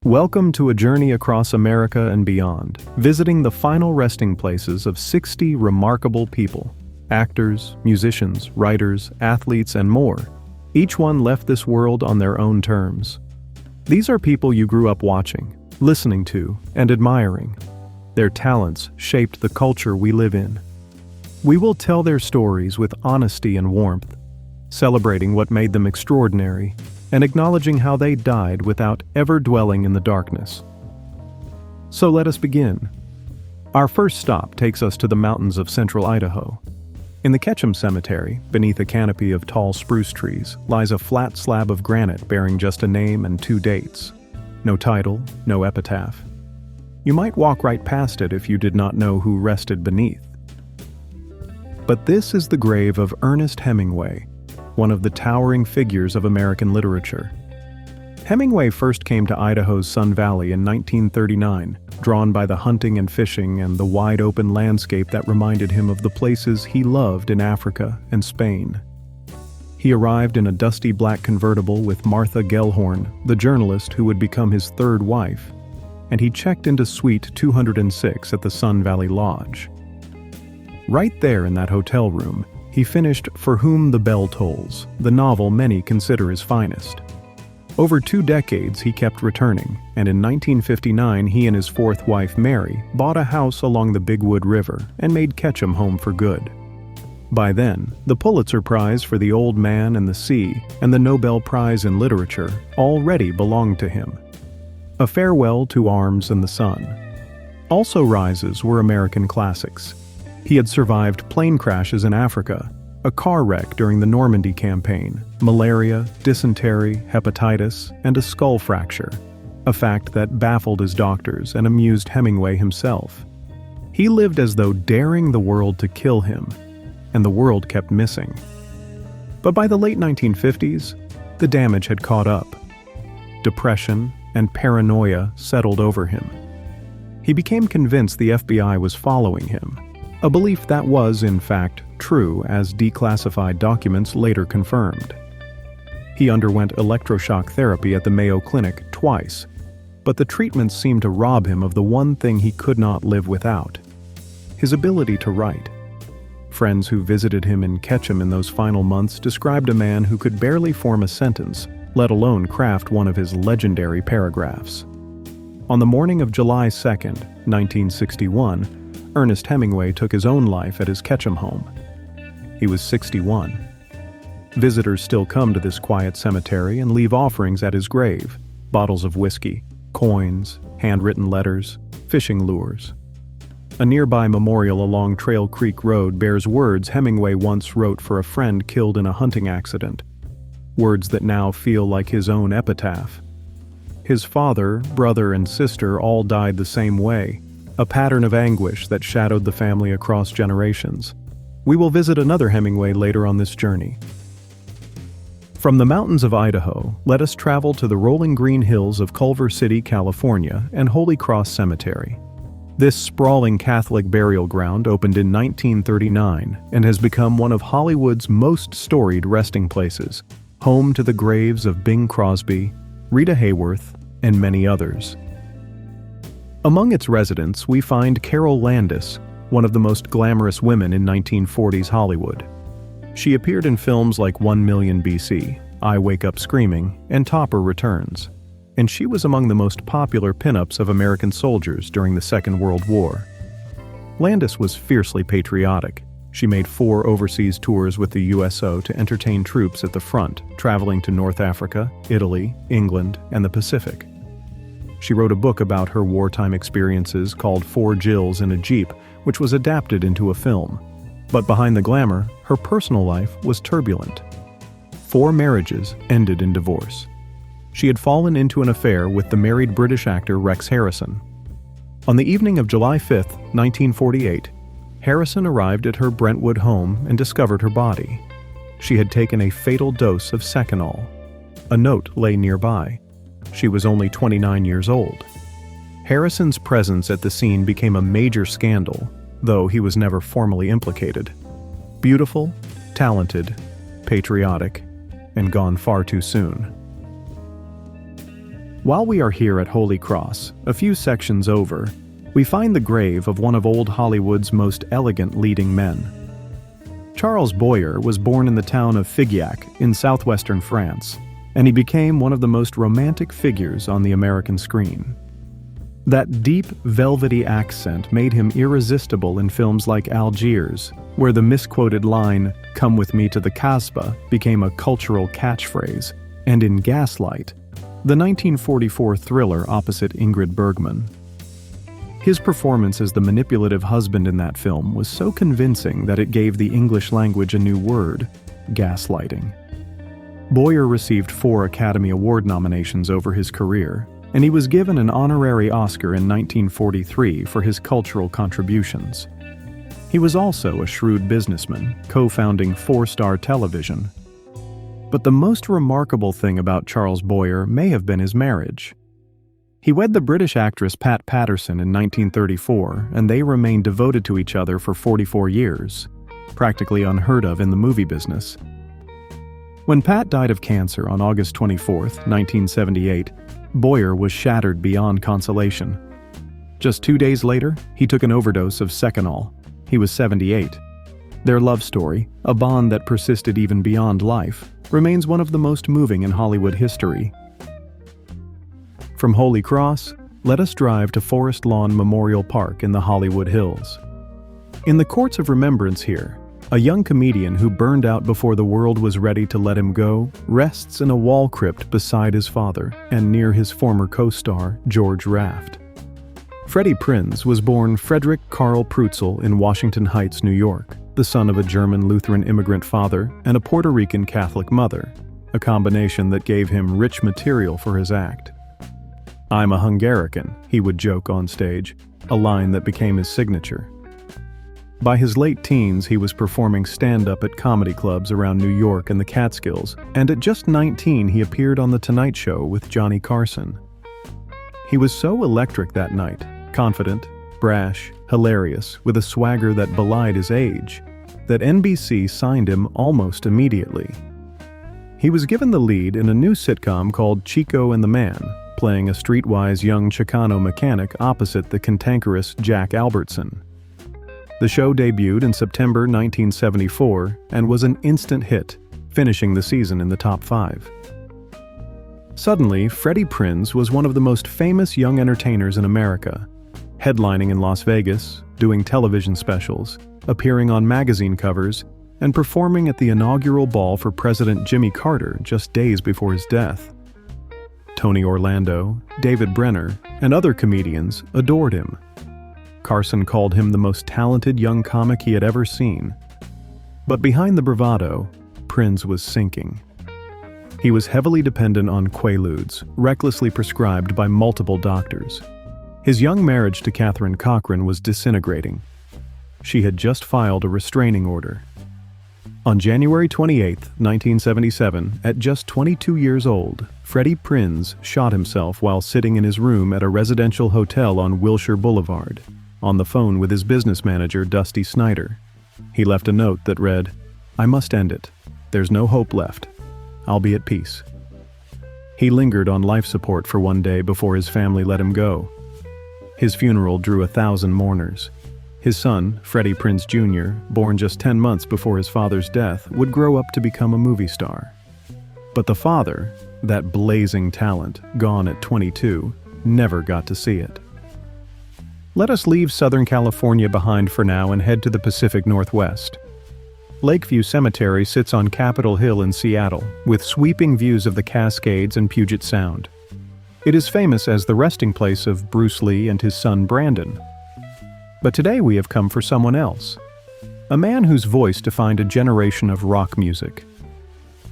Welcome to a journey across America and beyond, visiting the final resting places of 60 remarkable people. Actors, musicians, writers, athletes, and more. Each one left this world on their own terms. These are people you grew up watching, listening to, and admiring. Their talents shaped the culture we live in. We will tell their stories with honesty and warmth, celebrating what made them extraordinary, and acknowledging how they died without ever dwelling in the darkness. So let us begin. Our first stop takes us to the mountains of central Idaho. In the Ketchum Cemetery, beneath a canopy of tall spruce trees, lies a flat slab of granite bearing just a name and 2 dates. No title, no epitaph. You might walk right past it if you did not know who rested beneath. But this is the grave of Ernest Hemingway, one of the towering figures of American literature. Hemingway first came to Idaho's Sun Valley in 1939, drawn by the hunting and fishing and the wide-open landscape that reminded him of the places he loved in Africa and Spain. He arrived in a dusty black convertible with Martha Gellhorn, the journalist who would become his third wife, and he checked into Suite 206 at the Sun Valley Lodge. Right there in that hotel room, he finished For Whom the Bell Tolls, the novel many consider his finest. Over 2 decades he kept returning, and in 1959 he and his fourth wife Mary bought a house along the Big Wood River and made Ketchum home for good. By then, the Pulitzer Prize for The Old Man and the Sea and the Nobel Prize in Literature already belonged to him. A Farewell to Arms and the Sun. Also rises were American classics. He had survived plane crashes in Africa, a car wreck during the Normandy campaign, malaria, dysentery, hepatitis, and a skull fracture, a fact that baffled his doctors and amused Hemingway himself. He lived as though daring the world to kill him, and the world kept missing. But by the late 1950s, the damage had caught up. Depression and paranoia settled over him. He became convinced the FBI was following him, a belief that was, in fact, true as declassified documents later confirmed. He underwent electroshock therapy at the Mayo Clinic twice, but the treatments seemed to rob him of the one thing he could not live without: his ability to write. Friends who visited him in Ketchum in those final months described a man who could barely form a sentence, let alone craft one of his legendary paragraphs. On the morning of July 2, 1961, Ernest Hemingway took his own life at his Ketchum home. He was 61. Visitors still come to this quiet cemetery and leave offerings at his grave: bottles of whiskey, coins, handwritten letters, fishing lures. A nearby memorial along Trail Creek Road bears words Hemingway once wrote for a friend killed in a hunting accident, words that now feel like his own epitaph. His father, brother, and sister all died the same way, a pattern of anguish that shadowed the family across generations. We will visit another Hemingway later on this journey. From the mountains of Idaho, let us travel to the rolling green hills of Culver City, California, and Holy Cross Cemetery. This sprawling Catholic burial ground opened in 1939 and has become one of Hollywood's most storied resting places, home to the graves of Bing Crosby, Rita Hayworth, and many others. Among its residents, we find Carole Landis, one of the most glamorous women in 1940s Hollywood. She appeared in films like 1 Million BC, I Wake Up Screaming, and Topper Returns, and she was among the most popular pinups of American soldiers during the Second World War. Landis was fiercely patriotic. She made 4 overseas tours with the USO to entertain troops at the front, traveling to North Africa, Italy, England, and the Pacific. She wrote a book about her wartime experiences called 4 Jills in a Jeep, which was adapted into a film. But behind the glamour, her personal life was turbulent. 4 marriages ended in divorce. She had fallen into an affair with the married British actor Rex Harrison. On the evening of July 5, 1948, Harrison arrived at her Brentwood home and discovered her body. She had taken a fatal dose of Seconal. A note lay nearby. She was only 29 years old. Harrison's presence at the scene became a major scandal, though he was never formally implicated. Beautiful, talented, patriotic, and gone far too soon. While we are here at Holy Cross, a few sections over, we find the grave of one of old Hollywood's most elegant leading men. Charles Boyer was born in the town of Figeac in southwestern France, and he became one of the most romantic figures on the American screen. That deep, velvety accent made him irresistible in films like Algiers, where the misquoted line, "Come with me to the Casbah," became a cultural catchphrase, and in Gaslight, the 1944 thriller opposite Ingrid Bergman. His performance as the manipulative husband in that film was so convincing that it gave the English language a new word: gaslighting. Boyer received 4 Academy Award nominations over his career, and he was given an honorary Oscar in 1943 for his cultural contributions. He was also a shrewd businessman, co-founding 4-Star Television. But the most remarkable thing about Charles Boyer may have been his marriage. He wed the British actress Pat Patterson in 1934, and they remained devoted to each other for 44 years, practically unheard of in the movie business. When Pat died of cancer on August 24, 1978, Boyer was shattered beyond consolation. Just 2 days later, he took an overdose of Seconal. He was 78. Their love story, a bond that persisted even beyond life, remains one of the most moving in Hollywood history. From Holy Cross, let us drive to Forest Lawn Memorial Park in the Hollywood Hills. In the courts of remembrance here, a young comedian who burned out before the world was ready to let him go rests in a wall crypt beside his father and near his former co-star, George Raft. Freddie Prinze was born Frederick Carl Prutzel in Washington Heights, New York, the son of a German Lutheran immigrant father and a Puerto Rican Catholic mother, a combination that gave him rich material for his act. "I'm a Hungarican," he would joke on stage, a line that became his signature. By his late teens, he was performing stand-up at comedy clubs around New York and the Catskills, and at just 19 he appeared on The Tonight Show with Johnny Carson. He was so electric that night, confident, brash, hilarious, with a swagger that belied his age, that NBC signed him almost immediately. He was given the lead in a new sitcom called Chico and the Man, playing a streetwise young Chicano mechanic opposite the cantankerous Jack Albertson. The show debuted in September 1974 and was an instant hit, finishing the season in the top 5. Suddenly, Freddie Prinze was one of the most famous young entertainers in America, headlining in Las Vegas, doing television specials, appearing on magazine covers, and performing at the inaugural ball for President Jimmy Carter just days before his death. Tony Orlando, David Brenner, and other comedians adored him. Carson called him the most talented young comic he had ever seen. But behind the bravado, Prinze was sinking. He was heavily dependent on Quaaludes, recklessly prescribed by multiple doctors. His young marriage to Catherine Cochran was disintegrating. She had just filed a restraining order. On January 28, 1977, at just 22 years old, Freddie Prinze shot himself while sitting in his room at a residential hotel on Wilshire Boulevard, on the phone with his business manager, Dusty Snyder. He left a note that read, "I must end it. There's no hope left. I'll be at peace." He lingered on life support for one day before his family let him go. His funeral drew 1,000 mourners. His son, Freddie Prinze Jr., born just 10 months before his father's death, would grow up to become a movie star. But the father, that blazing talent, gone at 22, never got to see it. Let us leave Southern California behind for now and head to the Pacific Northwest. Lakeview Cemetery sits on Capitol Hill in Seattle, with sweeping views of the Cascades and Puget Sound. It is famous as the resting place of Bruce Lee and his son Brandon. But today we have come for someone else, a man whose voice defined a generation of rock music.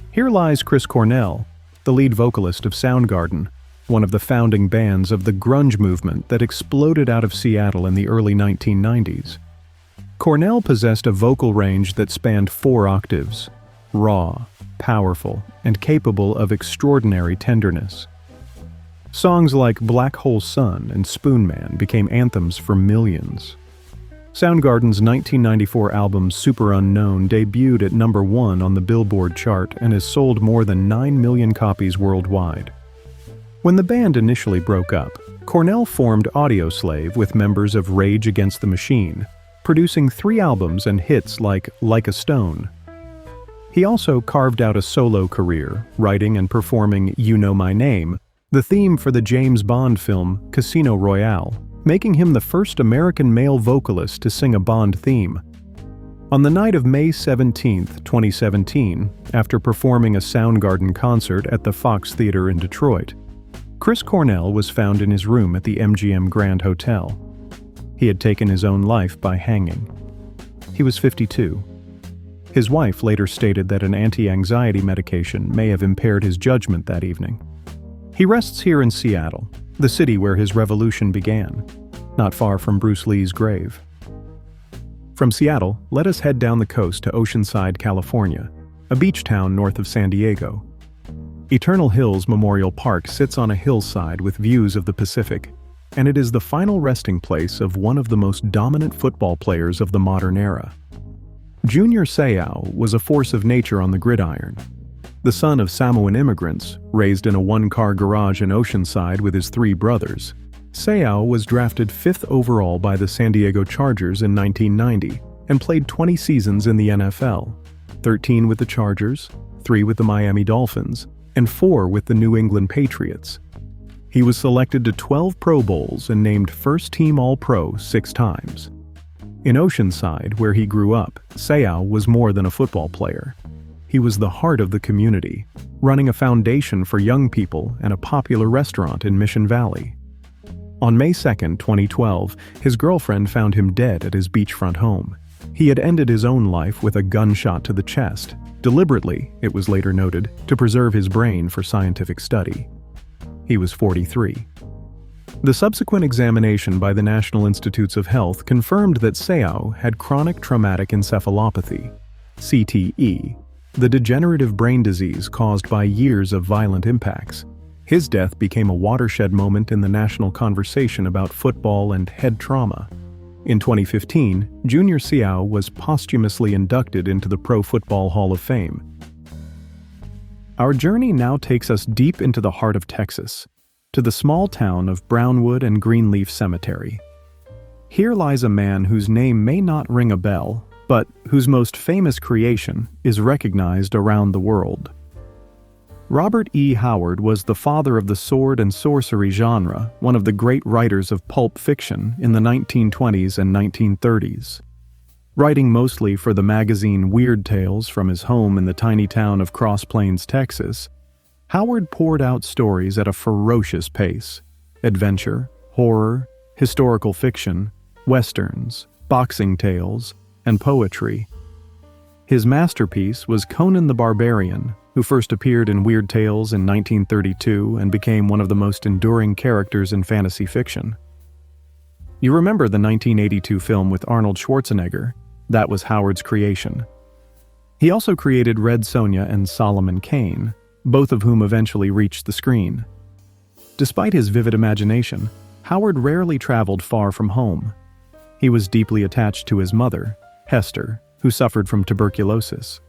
Here lies Chris Cornell, the lead vocalist of Soundgarden, one of the founding bands of the grunge movement that exploded out of Seattle in the early 1990s. Cornell possessed a vocal range that spanned 4 octaves, raw, powerful, and capable of extraordinary tenderness. Songs like Black Hole Sun and Spoon Man became anthems for millions. Soundgarden's 1994 album Super Unknown debuted at number 1 on the Billboard chart and has sold more than 9 million copies worldwide. When the band initially broke up, Cornell formed Audioslave with members of Rage Against the Machine, producing 3 albums and hits like a Stone. He also carved out a solo career, writing and performing You Know My Name, the theme for the James Bond film Casino Royale, making him the first American male vocalist to sing a Bond theme. On the night of May 17, 2017, after performing a Soundgarden concert at the Fox Theater in Detroit, Chris Cornell was found in his room at the MGM Grand Hotel. He had taken his own life by hanging. He was 52. His wife later stated that an anti-anxiety medication may have impaired his judgment that evening. He rests here in Seattle, the city where his revolution began, not far from Bruce Lee's grave. From Seattle, let us head down the coast to Oceanside, California, a beach town north of San Diego. Eternal Hills Memorial Park sits on a hillside with views of the Pacific, and it is the final resting place of one of the most dominant football players of the modern era. Junior Seau was a force of nature on the gridiron. The son of Samoan immigrants, raised in a one-car garage in Oceanside with his 3 brothers, Seau was drafted 5th overall by the San Diego Chargers in 1990 and played 20 seasons in the NFL, 13 with the Chargers, 3 with the Miami Dolphins, and 4 with the New England Patriots. He was selected to 12 Pro Bowls and named first-team All-Pro 6 times. In Oceanside, where he grew up, Seau was more than a football player. He was the heart of the community, running a foundation for young people and a popular restaurant in Mission Valley. On May 2, 2012, his girlfriend found him dead at his beachfront home. He had ended his own life with a gunshot to the chest, deliberately, it was later noted, to preserve his brain for scientific study. He was 43. The subsequent examination by the National Institutes of Health confirmed that Seau had chronic traumatic encephalopathy, CTE, the degenerative brain disease caused by years of violent impacts. His death became a watershed moment in the national conversation about football and head trauma. In 2015, Junior Seau was posthumously inducted into the Pro Football Hall of Fame. Our journey now takes us deep into the heart of Texas, to the small town of Brownwood and Greenleaf Cemetery. Here lies a man whose name may not ring a bell, but whose most famous creation is recognized around the world. Robert E. Howard was the father of the sword and sorcery genre, one of the great writers of pulp fiction in the 1920s and 1930s. Writing mostly for the magazine Weird Tales from his home in the tiny town of Cross Plains, Texas, Howard poured out stories at a ferocious pace: adventure, horror, historical fiction, westerns, boxing tales, and poetry. His masterpiece was Conan the Barbarian, who first appeared in Weird Tales in 1932 and became one of the most enduring characters in fantasy fiction. You remember the 1982 film with Arnold Schwarzenegger? That was Howard's creation. He also created Red Sonja and Solomon Kane, both of whom eventually reached the screen. Despite his vivid imagination, Howard rarely traveled far from home. He was deeply attached to his mother, Hester, who suffered from tuberculosis.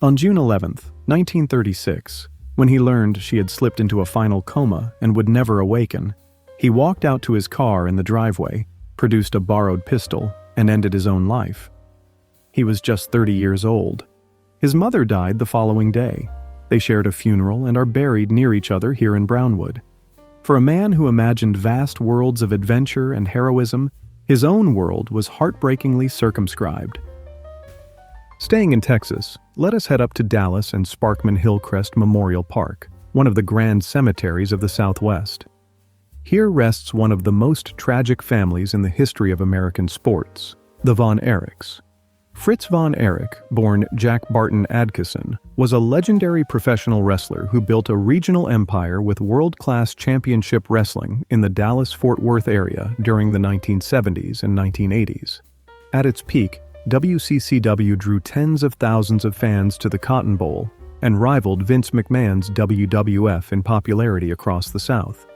On June 11, 1936, when he learned she had slipped into a final coma and would never awaken, he walked out to his car in the driveway, produced a borrowed pistol, and ended his own life. He was just 30 years old. His mother died the following day. They shared a funeral and are buried near each other here in Brownwood. For a man who imagined vast worlds of adventure and heroism, his own world was heartbreakingly circumscribed. Staying in Texas, let us head up to Dallas and Sparkman Hillcrest Memorial Park, one of the grand cemeteries of the Southwest. Here rests one of the most tragic families in the history of American sports, the Von Erichs. Fritz von Erich, born Jack Barton Adkisson, was a legendary professional wrestler who built a regional empire with world-class championship wrestling in the Dallas-Fort Worth area during the 1970s and 1980s. At its peak, WCCW drew tens of thousands of fans to the Cotton Bowl and rivaled Vince McMahon's WWF in popularity across the South.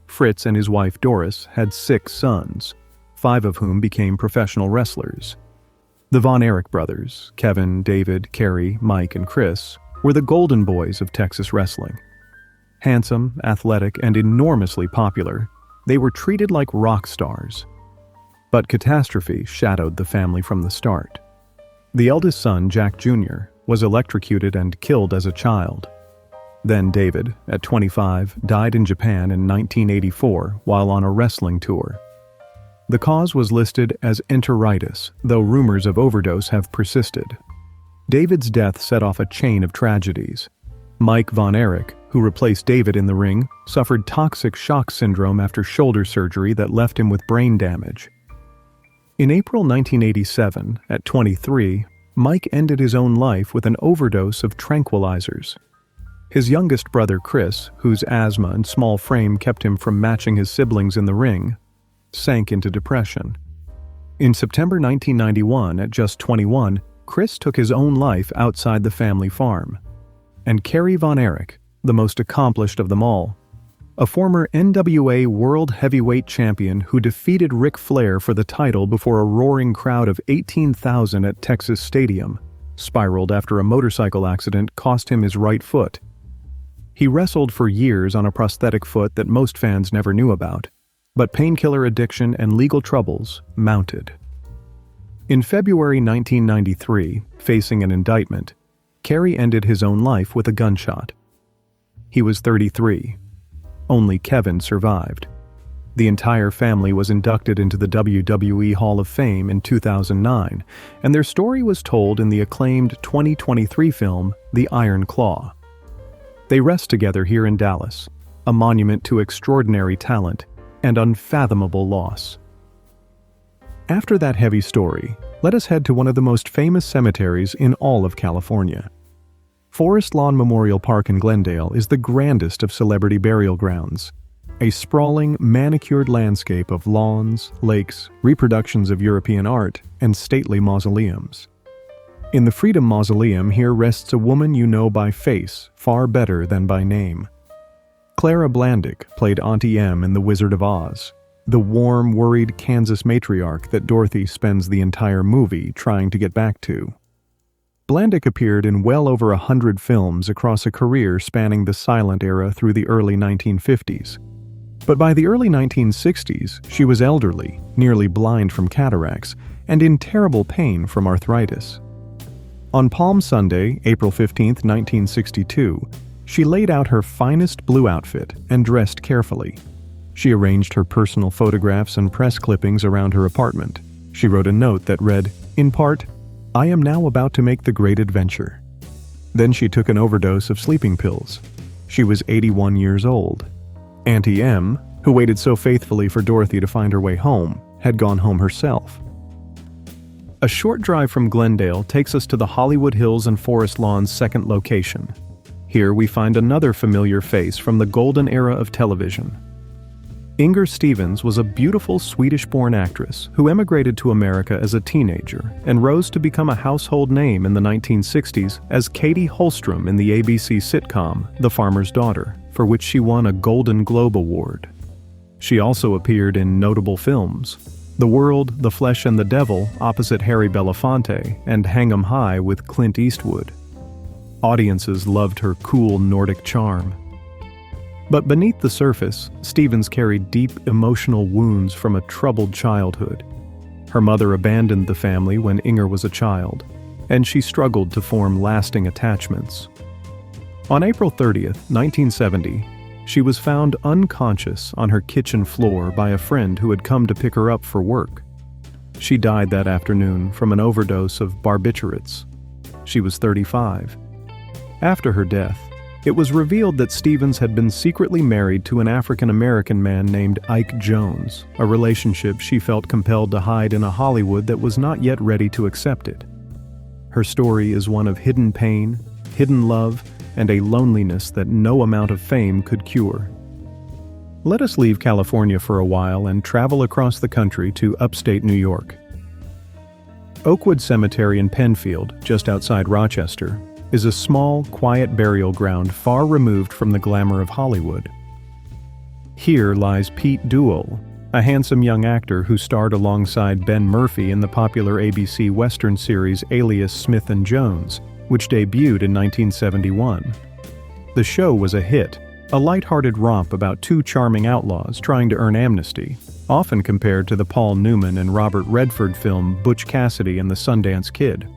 Fritz and his wife Doris had 6 sons, 5 of whom became professional wrestlers. The Von Erich brothers, Kevin, David, Kerry, Mike, and Chris, were the golden boys of Texas wrestling. Handsome, athletic, and enormously popular, they were treated like rock stars. But catastrophe shadowed the family from the start. The eldest son, Jack Jr., was electrocuted and killed as a child. Then David, at 25, died in Japan in 1984 while on a wrestling tour. The cause was listed as enteritis, though rumors of overdose have persisted. David's death set off a chain of tragedies. Mike Von Erich, who replaced David in the ring, suffered toxic shock syndrome after shoulder surgery that left him with brain damage. In April 1987, at 23, Mike ended his own life with an overdose of tranquilizers. His youngest brother Chris, whose asthma and small frame kept him from matching his siblings in the ring, sank into depression. In September 1991, at just 21, Chris took his own life outside the family farm. And Kerry Von Erich, the most accomplished of them all, a former NWA World Heavyweight Champion who defeated Ric Flair for the title before a roaring crowd of 18,000 at Texas Stadium, spiraled after a motorcycle accident cost him his right foot. He wrestled for years on a prosthetic foot that most fans never knew about, but painkiller addiction and legal troubles mounted. In February 1993, facing an indictment, Kerry ended his own life with a gunshot. He was 33. Only Kevin survived. The entire family was inducted into the WWE Hall of Fame in 2009, and their story was told in the acclaimed 2023 film, The Iron Claw. They rest together here in Dallas, a monument to extraordinary talent and unfathomable loss. After that heavy story, let us head to one of the most famous cemeteries in all of California. Forest Lawn Memorial Park in Glendale is the grandest of celebrity burial grounds, a sprawling, manicured landscape of lawns, lakes, reproductions of European art, and stately mausoleums. In the Freedom Mausoleum here rests a woman you know by face far better than by name. Clara Blandick played Auntie Em in The Wizard of Oz, the warm, worried Kansas matriarch that Dorothy spends the entire movie trying to get back to. Blandick appeared in well over 100 films across a career spanning the silent era through the early 1950s. But by the early 1960s, she was elderly, nearly blind from cataracts, and in terrible pain from arthritis. On Palm Sunday, April 15, 1962, she laid out her finest blue outfit and dressed carefully. She arranged her personal photographs and press clippings around her apartment. She wrote a note that read, in part, "I am now about to make the great adventure." Then she took an overdose of sleeping pills. She was 81 years old. Auntie Em, who waited so faithfully for Dorothy to find her way home, had gone home herself. A short drive from Glendale takes us to the Hollywood Hills and Forest Lawn's second location. Here we find another familiar face from the golden era of television. Inger Stevens was a beautiful Swedish-born actress who emigrated to America as a teenager and rose to become a household name in the 1960s as Katie Holstrom in the ABC sitcom The Farmer's Daughter, for which she won a Golden Globe Award. She also appeared in notable films: The World, The Flesh and the Devil opposite Harry Belafonte and Hang 'em High with Clint Eastwood. Audiences loved her cool Nordic charm. But beneath the surface, Stevens carried deep emotional wounds from a troubled childhood. Her mother abandoned the family when Inger was a child, and she struggled to form lasting attachments. On April 30th, 1970, she was found unconscious on her kitchen floor by a friend who had come to pick her up for work. She died that afternoon from an overdose of barbiturates. She was 35. After her death, it was revealed that Stevens had been secretly married to an African-American man named Ike Jones, a relationship she felt compelled to hide in a Hollywood that was not yet ready to accept it. Her story is one of hidden pain, hidden love, and a loneliness that no amount of fame could cure. Let us leave California for a while and travel across the country to upstate New York. Oakwood Cemetery in Penfield, just outside Rochester, is a small, quiet burial ground far removed from the glamour of Hollywood. Here lies Pete Duel, a handsome young actor who starred alongside Ben Murphy in the popular ABC Western series Alias Smith & Jones, which debuted in 1971. The show was a hit, a lighthearted romp about two charming outlaws trying to earn amnesty, often compared to the Paul Newman and Robert Redford film Butch Cassidy and the Sundance Kid.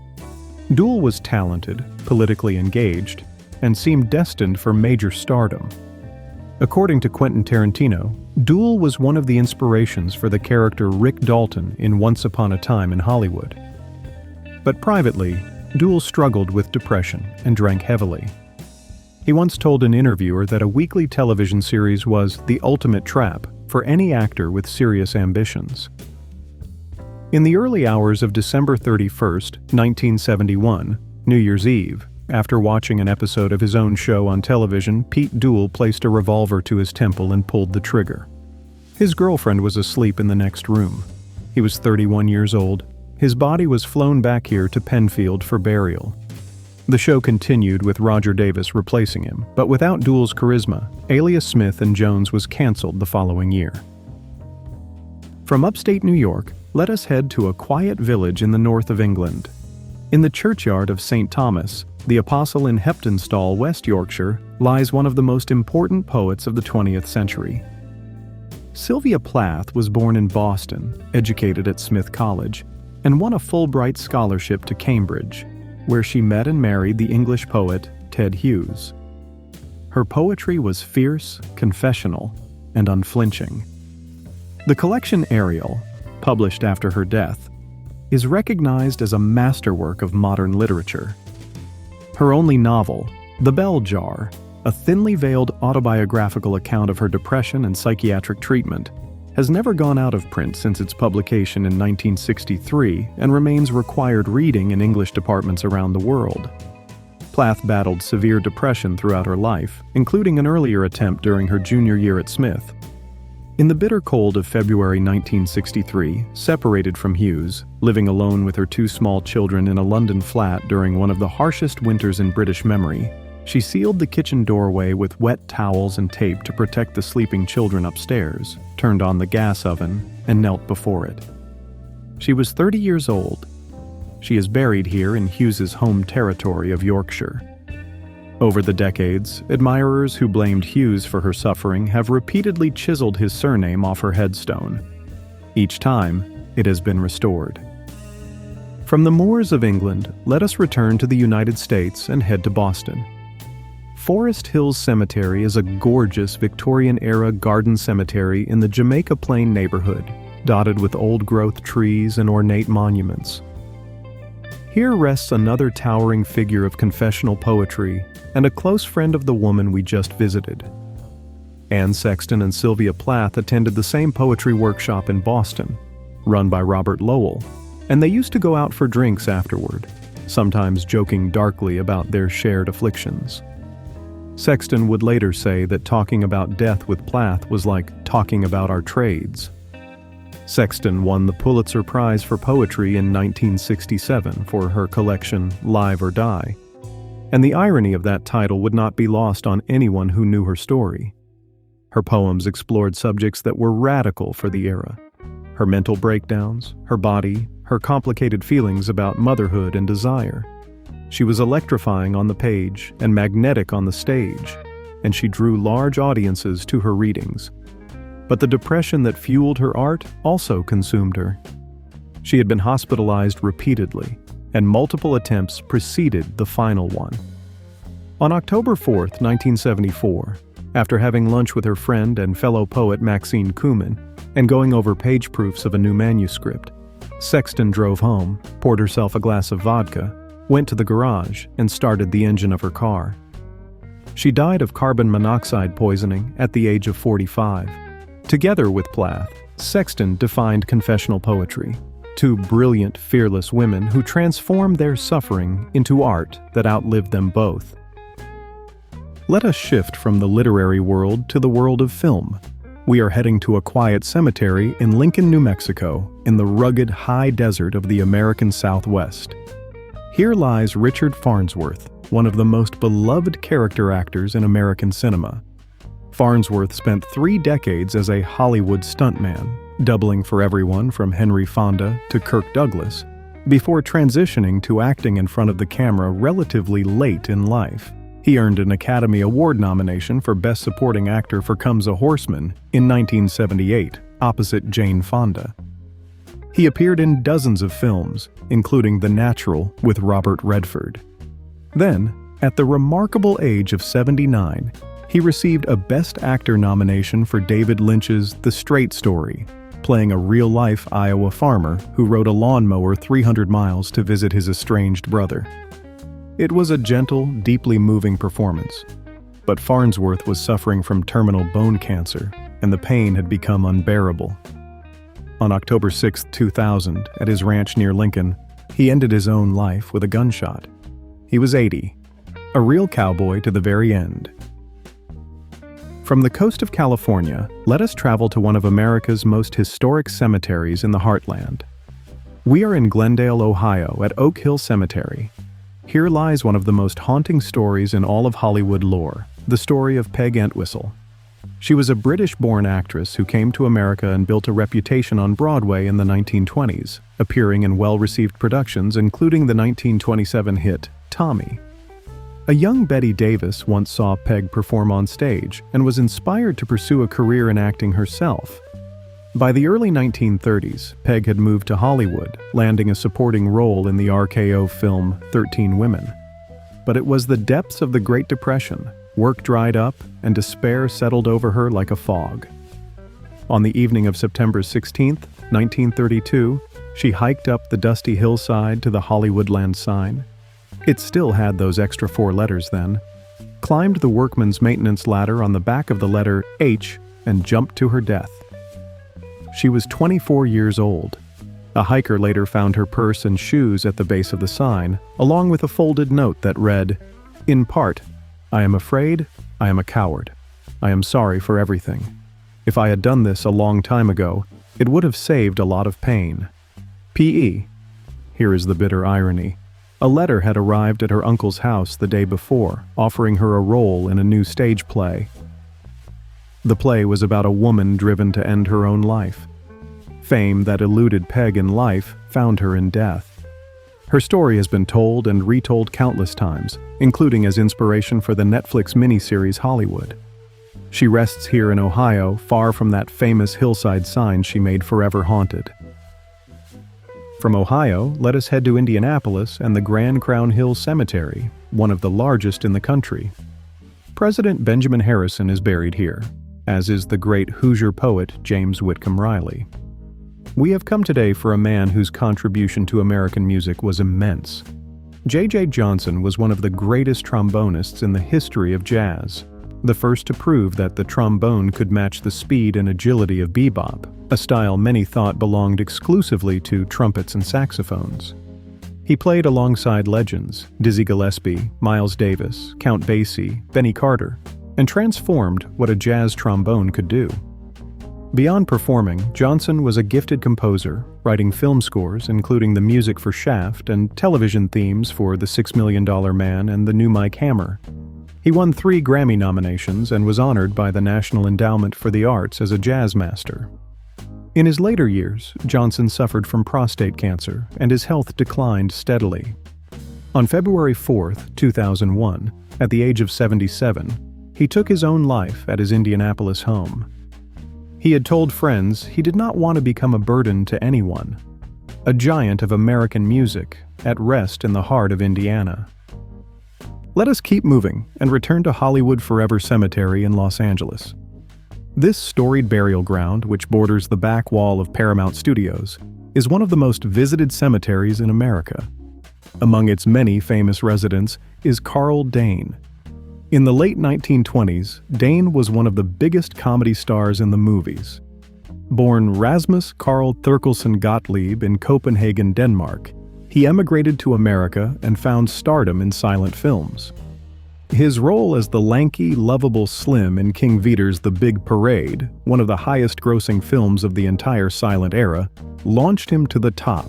Duel was talented, politically engaged, and seemed destined for major stardom. According to Quentin Tarantino, Duel was one of the inspirations for the character Rick Dalton in Once Upon a Time in Hollywood. But privately, Duel struggled with depression and drank heavily. He once told an interviewer that a weekly television series was the ultimate trap for any actor with serious ambitions. In the early hours of December 31st, 1971, New Year's Eve, after watching an episode of his own show on television, Pete Duel placed a revolver to his temple and pulled the trigger. His girlfriend was asleep in the next room. He was 31 years old. His body was flown back here to Penfield for burial. The show continued with Roger Davis replacing him, but without Duel's charisma, Alias Smith and Jones was canceled the following year. From upstate New York, let us head to a quiet village in the north of England. In the churchyard of St. Thomas, the Apostle in Heptonstall, West Yorkshire, lies one of the most important poets of the 20th century. Sylvia Plath was born in Boston, educated at Smith College, and won a Fulbright scholarship to Cambridge, where she met and married the English poet Ted Hughes. Her poetry was fierce, confessional, and unflinching. The collection Ariel, published after her death, is recognized as a masterwork of modern literature. Her only novel, The Bell Jar, a thinly veiled autobiographical account of her depression and psychiatric treatment, has never gone out of print since its publication in 1963 and remains required reading in English departments around the world. Plath battled severe depression throughout her life, including an earlier attempt during her junior year at Smith. In the bitter cold of February 1963, separated from Hughes, living alone with her two small children in a London flat during one of the harshest winters in British memory, she sealed the kitchen doorway with wet towels and tape to protect the sleeping children upstairs, turned on the gas oven, and knelt before it. She was 30 years old. She is buried here in Hughes's home territory of Yorkshire. Over the decades, admirers who blamed Hughes for her suffering have repeatedly chiseled his surname off her headstone. Each time, it has been restored. From the moors of England, let us return to the United States and head to Boston. Forest Hills Cemetery is a gorgeous Victorian-era garden cemetery in the Jamaica Plain neighborhood, dotted with old-growth trees and ornate monuments. Here rests another towering figure of confessional poetry and a close friend of the woman we just visited. Anne Sexton and Sylvia Plath attended the same poetry workshop in Boston, run by Robert Lowell, and they used to go out for drinks afterward, sometimes joking darkly about their shared afflictions. Sexton would later say that talking about death with Plath was like talking about our trades. Sexton won the Pulitzer Prize for Poetry in 1967 for her collection Live or Die, and the irony of that title would not be lost on anyone who knew her story. Her poems explored subjects that were radical for the era: her mental breakdowns, her body, her complicated feelings about motherhood and desire. She was electrifying on the page and magnetic on the stage, and she drew large audiences to her readings. But the depression that fueled her art also consumed her. She had been hospitalized repeatedly, and multiple attempts preceded the final one. On October 4th, 1974, after having lunch with her friend and fellow poet Maxine Kumin and going over page proofs of a new manuscript, Sexton drove home, poured herself a glass of vodka, went to the garage, and started the engine of her car. She died of carbon monoxide poisoning at the age of 45. Together with Plath, Sexton defined confessional poetry, two brilliant, fearless women who transformed their suffering into art that outlived them both. Let us shift from the literary world to the world of film. We are heading to a quiet cemetery in Lincoln, New Mexico, in the rugged high desert of the American Southwest. Here lies Richard Farnsworth, one of the most beloved character actors in American cinema. Farnsworth spent 3 decades as a Hollywood stuntman, doubling for everyone from Henry Fonda to Kirk Douglas, before transitioning to acting in front of the camera relatively late in life. He earned an Academy Award nomination for Best Supporting Actor for Comes a Horseman in 1978, opposite Jane Fonda. He appeared in dozens of films, including The Natural with Robert Redford. Then, at the remarkable age of 79, he received a Best Actor nomination for David Lynch's The Straight Story, playing a real-life Iowa farmer who rode a lawnmower 300 miles to visit his estranged brother. It was a gentle, deeply moving performance, but Farnsworth was suffering from terminal bone cancer, and the pain had become unbearable. On October 6, 2000, at his ranch near Lincoln, he ended his own life with a gunshot. He was 80, a real cowboy to the very end. From the coast of California, let us travel to one of America's most historic cemeteries in the heartland. We are in Glendale, Ohio, at Oak Hill Cemetery. Here lies one of the most haunting stories in all of Hollywood lore, the story of Peg Entwistle. She was a British-born actress who came to America and built a reputation on Broadway in the 1920s, appearing in well-received productions including the 1927 hit Tommy. A young Bette Davis once saw Peg perform on stage and was inspired to pursue a career in acting herself. By the early 1930s, Peg had moved to Hollywood, landing a supporting role in the RKO film 13 Women. But it was the depths of the Great Depression. Work dried up, and despair settled over her like a fog. On the evening of September 16, 1932, she hiked up the dusty hillside to the Hollywoodland sign. It still had those extra 4 letters then. Climbed the workman's maintenance ladder on the back of the letter H, and jumped to her death. She was 24 years old. A hiker later found her purse and shoes at the base of the sign, along with a folded note that read, "In part, I am afraid, I am a coward. I am sorry for everything. If I had done this a long time ago, it would have saved a lot of pain. P.E." Here is the bitter irony. A letter had arrived at her uncle's house the day before, offering her a role in a new stage play. The play was about a woman driven to end her own life. Fame that eluded Peg in life found her in death. Her story has been told and retold countless times, including as inspiration for the Netflix miniseries Hollywood. She rests here in Ohio, far from that famous hillside sign she made forever haunted. From Ohio, let us head to Indianapolis and the Grand Crown Hill Cemetery, one of the largest in the country. President Benjamin Harrison is buried here, as is the great Hoosier poet James Whitcomb Riley. We have come today for a man whose contribution to American music was immense. J.J. Johnson was one of the greatest trombonists in the history of jazz, the first to prove that the trombone could match the speed and agility of bebop, a style many thought belonged exclusively to trumpets and saxophones. He played alongside legends, Dizzy Gillespie, Miles Davis, Count Basie, Benny Carter, and transformed what a jazz trombone could do. Beyond performing, Johnson was a gifted composer, writing film scores including the music for Shaft and television themes for The $6 Million Man and The New Mike Hammer. He won 3 Grammy nominations and was honored by the National Endowment for the Arts as a jazz master. In his later years, Johnson suffered from prostate cancer, and his health declined steadily. On February 4, 2001, at the age of 77, he took his own life at his Indianapolis home. He had told friends he did not want to become a burden to anyone, a giant of American music, at rest in the heart of Indiana. Let us keep moving and return to Hollywood Forever Cemetery in Los Angeles. This storied burial ground, which borders the back wall of Paramount Studios, is one of the most visited cemeteries in America. Among its many famous residents is Carl Dane. In the late 1920s, Dane was one of the biggest comedy stars in the movies. Born Rasmus Carl Thorkelson Gottlieb in Copenhagen, Denmark, he emigrated to America and found stardom in silent films. His role as the lanky, lovable Slim in King Vidor's The Big Parade, one of the highest-grossing films of the entire silent era, launched him to the top.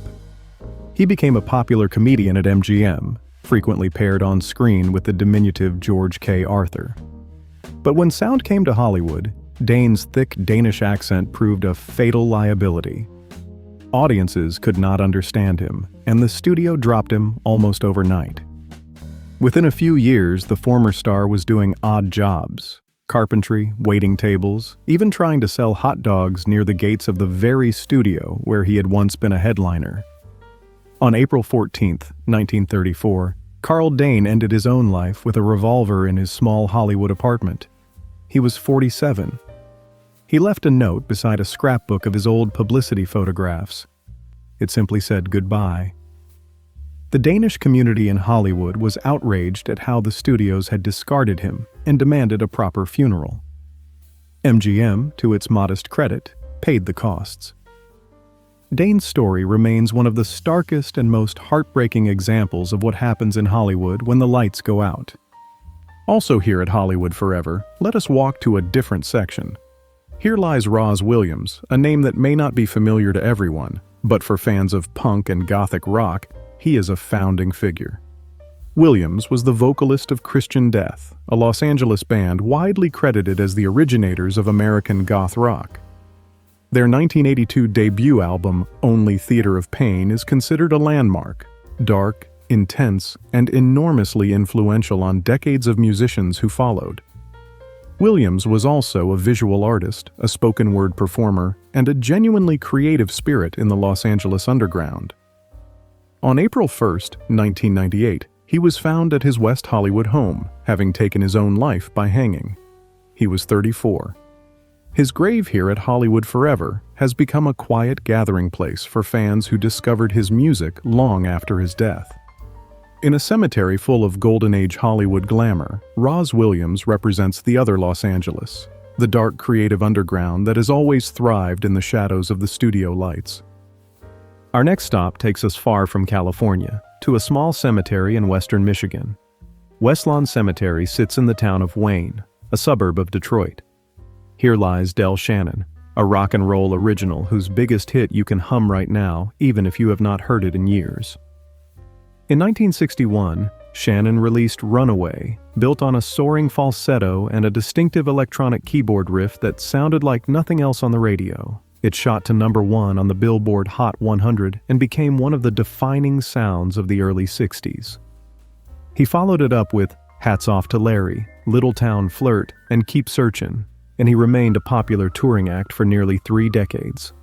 He became a popular comedian at MGM, frequently paired on screen with the diminutive George K. Arthur. But when sound came to Hollywood, Dane's thick Danish accent proved a fatal liability. Audiences could not understand him, and the studio dropped him almost overnight. Within a few years, the former star was doing odd jobs: carpentry, waiting tables, even trying to sell hot dogs near the gates of the very studio where he had once been a headliner. On April 14, 1934, Carl Dane ended his own life with a revolver in his small Hollywood apartment. He was 47. He left a note beside a scrapbook of his old publicity photographs. It simply said goodbye. The Danish community in Hollywood was outraged at how the studios had discarded him and demanded a proper funeral. MGM, to its modest credit, paid the costs. Dane's story remains one of the starkest and most heartbreaking examples of what happens in Hollywood when the lights go out. Also here at Hollywood Forever, let us walk to a different section. Here lies Roz Williams, a name that may not be familiar to everyone, but for fans of punk and gothic rock, he is a founding figure. Williams was the vocalist of Christian Death, a Los Angeles band widely credited as the originators of American goth rock. Their 1982 debut album, Only Theater of Pain, is considered a landmark, dark, intense, and enormously influential on decades of musicians who followed. Williams was also a visual artist, a spoken-word performer, and a genuinely creative spirit in the Los Angeles underground. On April 1, 1998, he was found at his West Hollywood home, having taken his own life by hanging. He was 34. His grave here at Hollywood Forever has become a quiet gathering place for fans who discovered his music long after his death. In a cemetery full of Golden Age Hollywood glamour, Roz Williams represents the other Los Angeles, the dark creative underground that has always thrived in the shadows of the studio lights. Our next stop takes us far from California, to a small cemetery in western Michigan. Westlawn Cemetery sits in the town of Wayne, a suburb of Detroit. Here lies Del Shannon, a rock and roll original whose biggest hit you can hum right now, even if you have not heard it in years. In 1961, Shannon released Runaway, built on a soaring falsetto and a distinctive electronic keyboard riff that sounded like nothing else on the radio. It shot to #1 on the Billboard Hot 100 and became one of the defining sounds of the early 60s. He followed it up with Hats Off to Larry, Little Town Flirt, and Keep Searchin', and he remained a popular touring act for nearly 3 decades.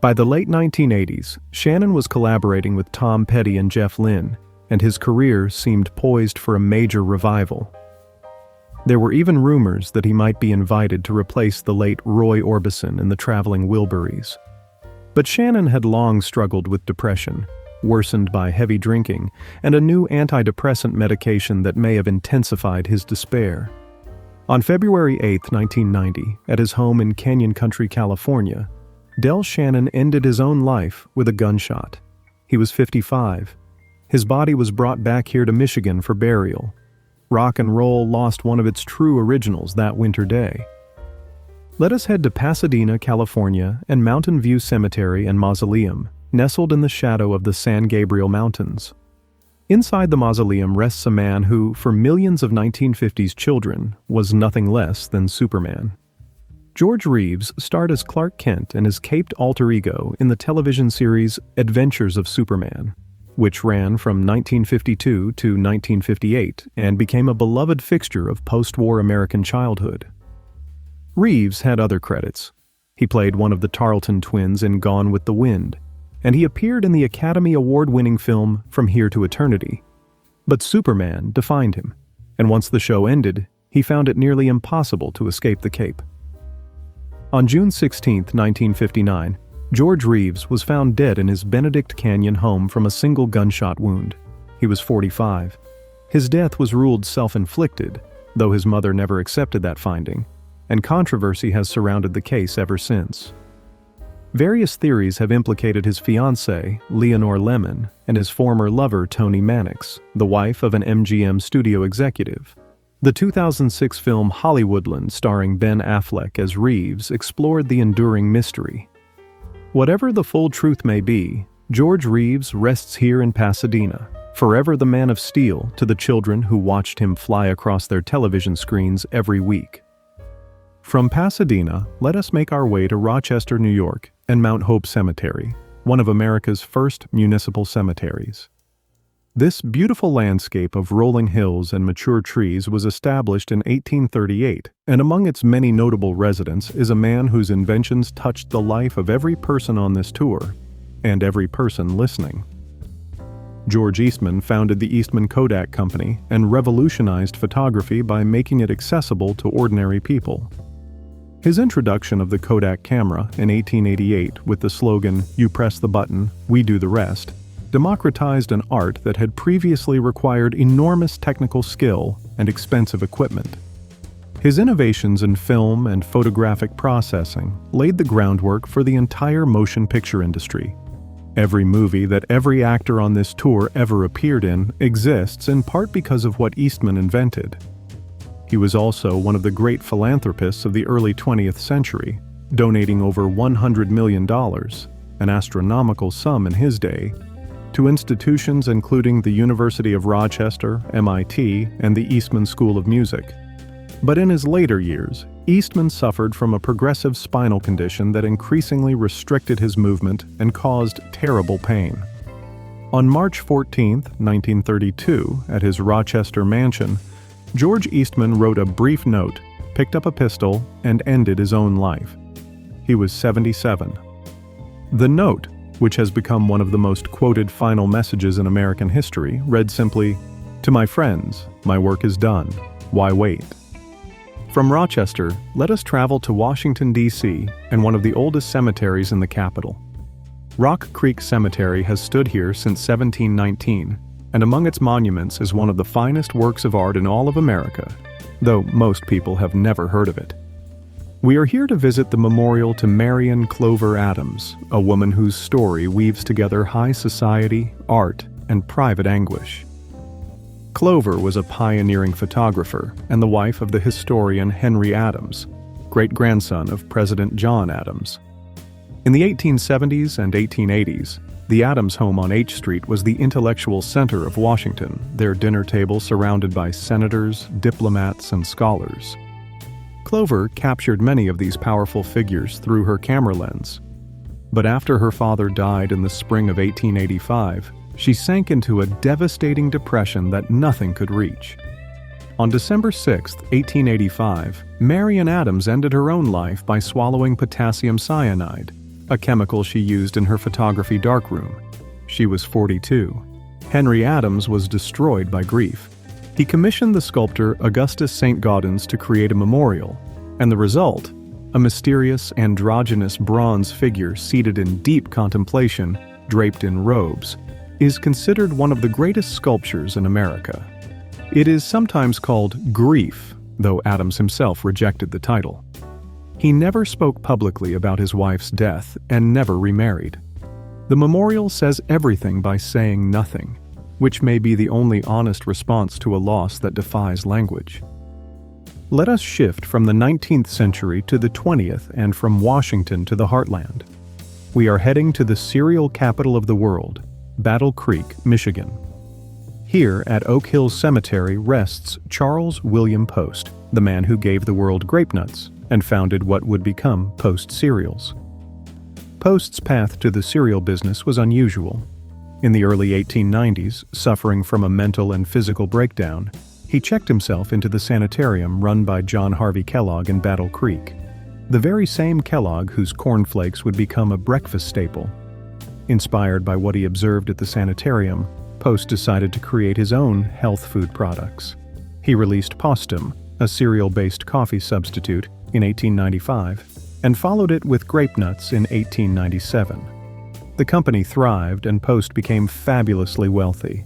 By the late 1980s, Shannon was collaborating with Tom Petty and Jeff Lynne, and his career seemed poised for a major revival. There were even rumors that he might be invited to replace the late Roy Orbison in the Traveling Wilburys. But Shannon had long struggled with depression, worsened by heavy drinking, and a new antidepressant medication that may have intensified his despair. On February 8, 1990, at his home in Canyon Country, California, Del Shannon ended his own life with a gunshot. He was 55. His body was brought back here to Michigan for burial. Rock and roll lost one of its true originals that winter day. Let us head to Pasadena, California, and Mountain View Cemetery and Mausoleum, nestled in the shadow of the San Gabriel Mountains. Inside the mausoleum rests a man who, for millions of 1950s children, was nothing less than Superman. George Reeves starred as Clark Kent and his caped alter ego in the television series Adventures of Superman, which ran from 1952 to 1958 and became a beloved fixture of post-war American childhood. Reeves had other credits. He played one of the Tarleton twins in Gone with the Wind, and he appeared in the Academy Award-winning film From Here to Eternity. But Superman defined him, and once the show ended, he found it nearly impossible to escape the cape. On June 16, 1959, George Reeves was found dead in his Benedict Canyon home from a single gunshot wound. He was 45. His death was ruled self-inflicted, though his mother never accepted that finding, and controversy has surrounded the case ever since. Various theories have implicated his fiancée, Leonore Lemon, and his former lover, Tony Mannix, the wife of an MGM studio executive. The 2006 film Hollywoodland, starring Ben Affleck as Reeves, explored the enduring mystery. Whatever the full truth may be, George Reeves rests here in Pasadena, forever the man of steel to the children who watched him fly across their television screens every week. From Pasadena, let us make our way to Rochester, New York, and Mount Hope Cemetery, one of America's first municipal cemeteries. This beautiful landscape of rolling hills and mature trees was established in 1838, and among its many notable residents is a man whose inventions touched the life of every person on this tour, and every person listening. George Eastman founded the Eastman Kodak Company and revolutionized photography by making it accessible to ordinary people. His introduction of the Kodak camera in 1888 with the slogan, "You press the button, we do the rest," democratized an art that had previously required enormous technical skill and expensive equipment. His innovations in film and photographic processing laid the groundwork for the entire motion picture industry. Every movie that every actor on this tour ever appeared in exists in part because of what Eastman invented. He was also one of the great philanthropists of the early 20th century, donating over $100 million, an astronomical sum in his day, to institutions including the University of Rochester, MIT, and the Eastman School of Music. But in his later years, Eastman suffered from a progressive spinal condition that increasingly restricted his movement and caused terrible pain. On March 14, 1932, at his Rochester mansion, George Eastman wrote a brief note, picked up a pistol, and ended his own life. He was 77. The note, which has become one of the most quoted final messages in American history, read simply, "To my friends, my work is done. Why wait?" From Rochester, let us travel to Washington, D.C., and one of the oldest cemeteries in the capital. Rock Creek Cemetery has stood here since 1719, and among its monuments is one of the finest works of art in all of America, though most people have never heard of it. We are here to visit the memorial to Marion Clover Adams, a woman whose story weaves together high society, art, and private anguish. Clover was a pioneering photographer and the wife of the historian Henry Adams, great-grandson of President John Adams. In the 1870s and 1880s, the Adams home on H Street was the intellectual center of Washington, their dinner table surrounded by senators, diplomats, and scholars. Clover captured many of these powerful figures through her camera lens. But after her father died in the spring of 1885, she sank into a devastating depression that nothing could reach. On December 6, 1885, Marion Adams ended her own life by swallowing potassium cyanide, a chemical she used in her photography darkroom. She was 42. Henry Adams was destroyed by grief. He commissioned the sculptor Augustus St. Gaudens to create a memorial, and the result, a mysterious androgynous bronze figure seated in deep contemplation, draped in robes, is considered one of the greatest sculptures in America. It is sometimes called Grief, though Adams himself rejected the title. He never spoke publicly about his wife's death and never remarried. The memorial says everything by saying nothing, which may be the only honest response to a loss that defies language. Let us shift from the 19th century to the 20th and from Washington to the heartland. We are heading to the cereal capital of the world, Battle Creek, Michigan. Here at Oak Hill Cemetery rests Charles William Post, the man who gave the world grape nuts and founded what would become Post Cereals. Post's path to the cereal business was unusual. In the early 1890s, suffering from a mental and physical breakdown, he checked himself into the sanitarium run by John Harvey Kellogg in Battle Creek, the very same Kellogg whose cornflakes would become a breakfast staple. Inspired by what he observed at the sanitarium, Post decided to create his own health food products. He released Postum, a cereal-based coffee substitute, in 1895, and followed it with grape nuts in 1897. The company thrived and Post became fabulously wealthy.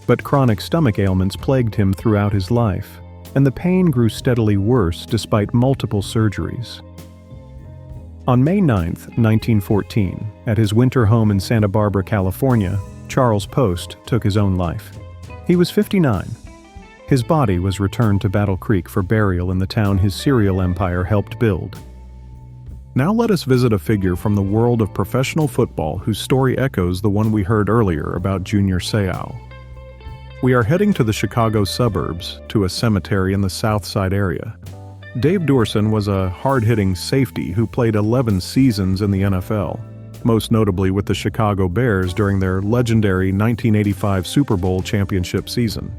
But chronic stomach ailments plagued him throughout his life, and the pain grew steadily worse despite multiple surgeries. On May 9, 1914, at his winter home in Santa Barbara, California, Charles Post took his own life. He was 59. His body was returned to Battle Creek for burial in the town his cereal empire helped build. Now let us visit a figure from the world of professional football whose story echoes the one we heard earlier about Junior Seau. We are heading to the Chicago suburbs, to a cemetery in the South Side area. Dave Duerson was a hard-hitting safety who played 11 seasons in the NFL. most notably with the Chicago Bears during their legendary 1985 Super Bowl championship season.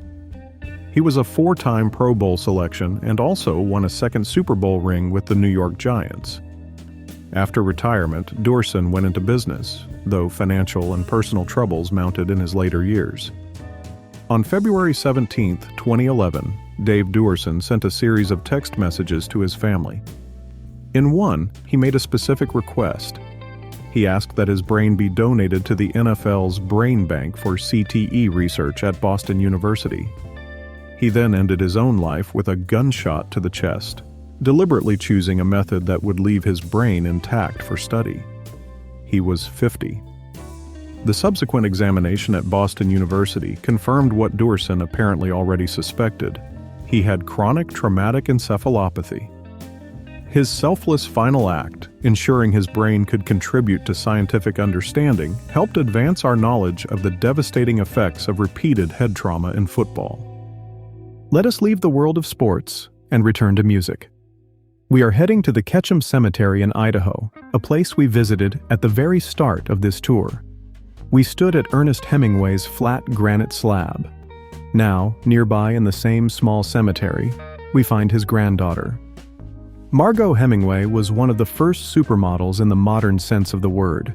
He was a four-time Pro Bowl selection and also won a second Super Bowl ring with the New York Giants. After retirement, Duerson went into business, though financial and personal troubles mounted in his later years. On February 17, 2011, Dave Duerson sent a series of text messages to his family. In one, he made a specific request. He asked that his brain be donated to the NFL's Brain Bank for CTE research at Boston University. He then ended his own life with a gunshot to the chest, deliberately choosing a method that would leave his brain intact for study. He was 50. The subsequent examination at Boston University confirmed what Duerson apparently already suspected. He had chronic traumatic encephalopathy. His selfless final act, ensuring his brain could contribute to scientific understanding, helped advance our knowledge of the devastating effects of repeated head trauma in football. Let us leave the world of sports and return to music. We are heading to the Ketchum Cemetery in Idaho, a place we visited at the very start of this tour. We stood at Ernest Hemingway's flat granite slab. Now, nearby in the same small cemetery, we find his granddaughter. Margot Hemingway was one of the first supermodels in the modern sense of the word.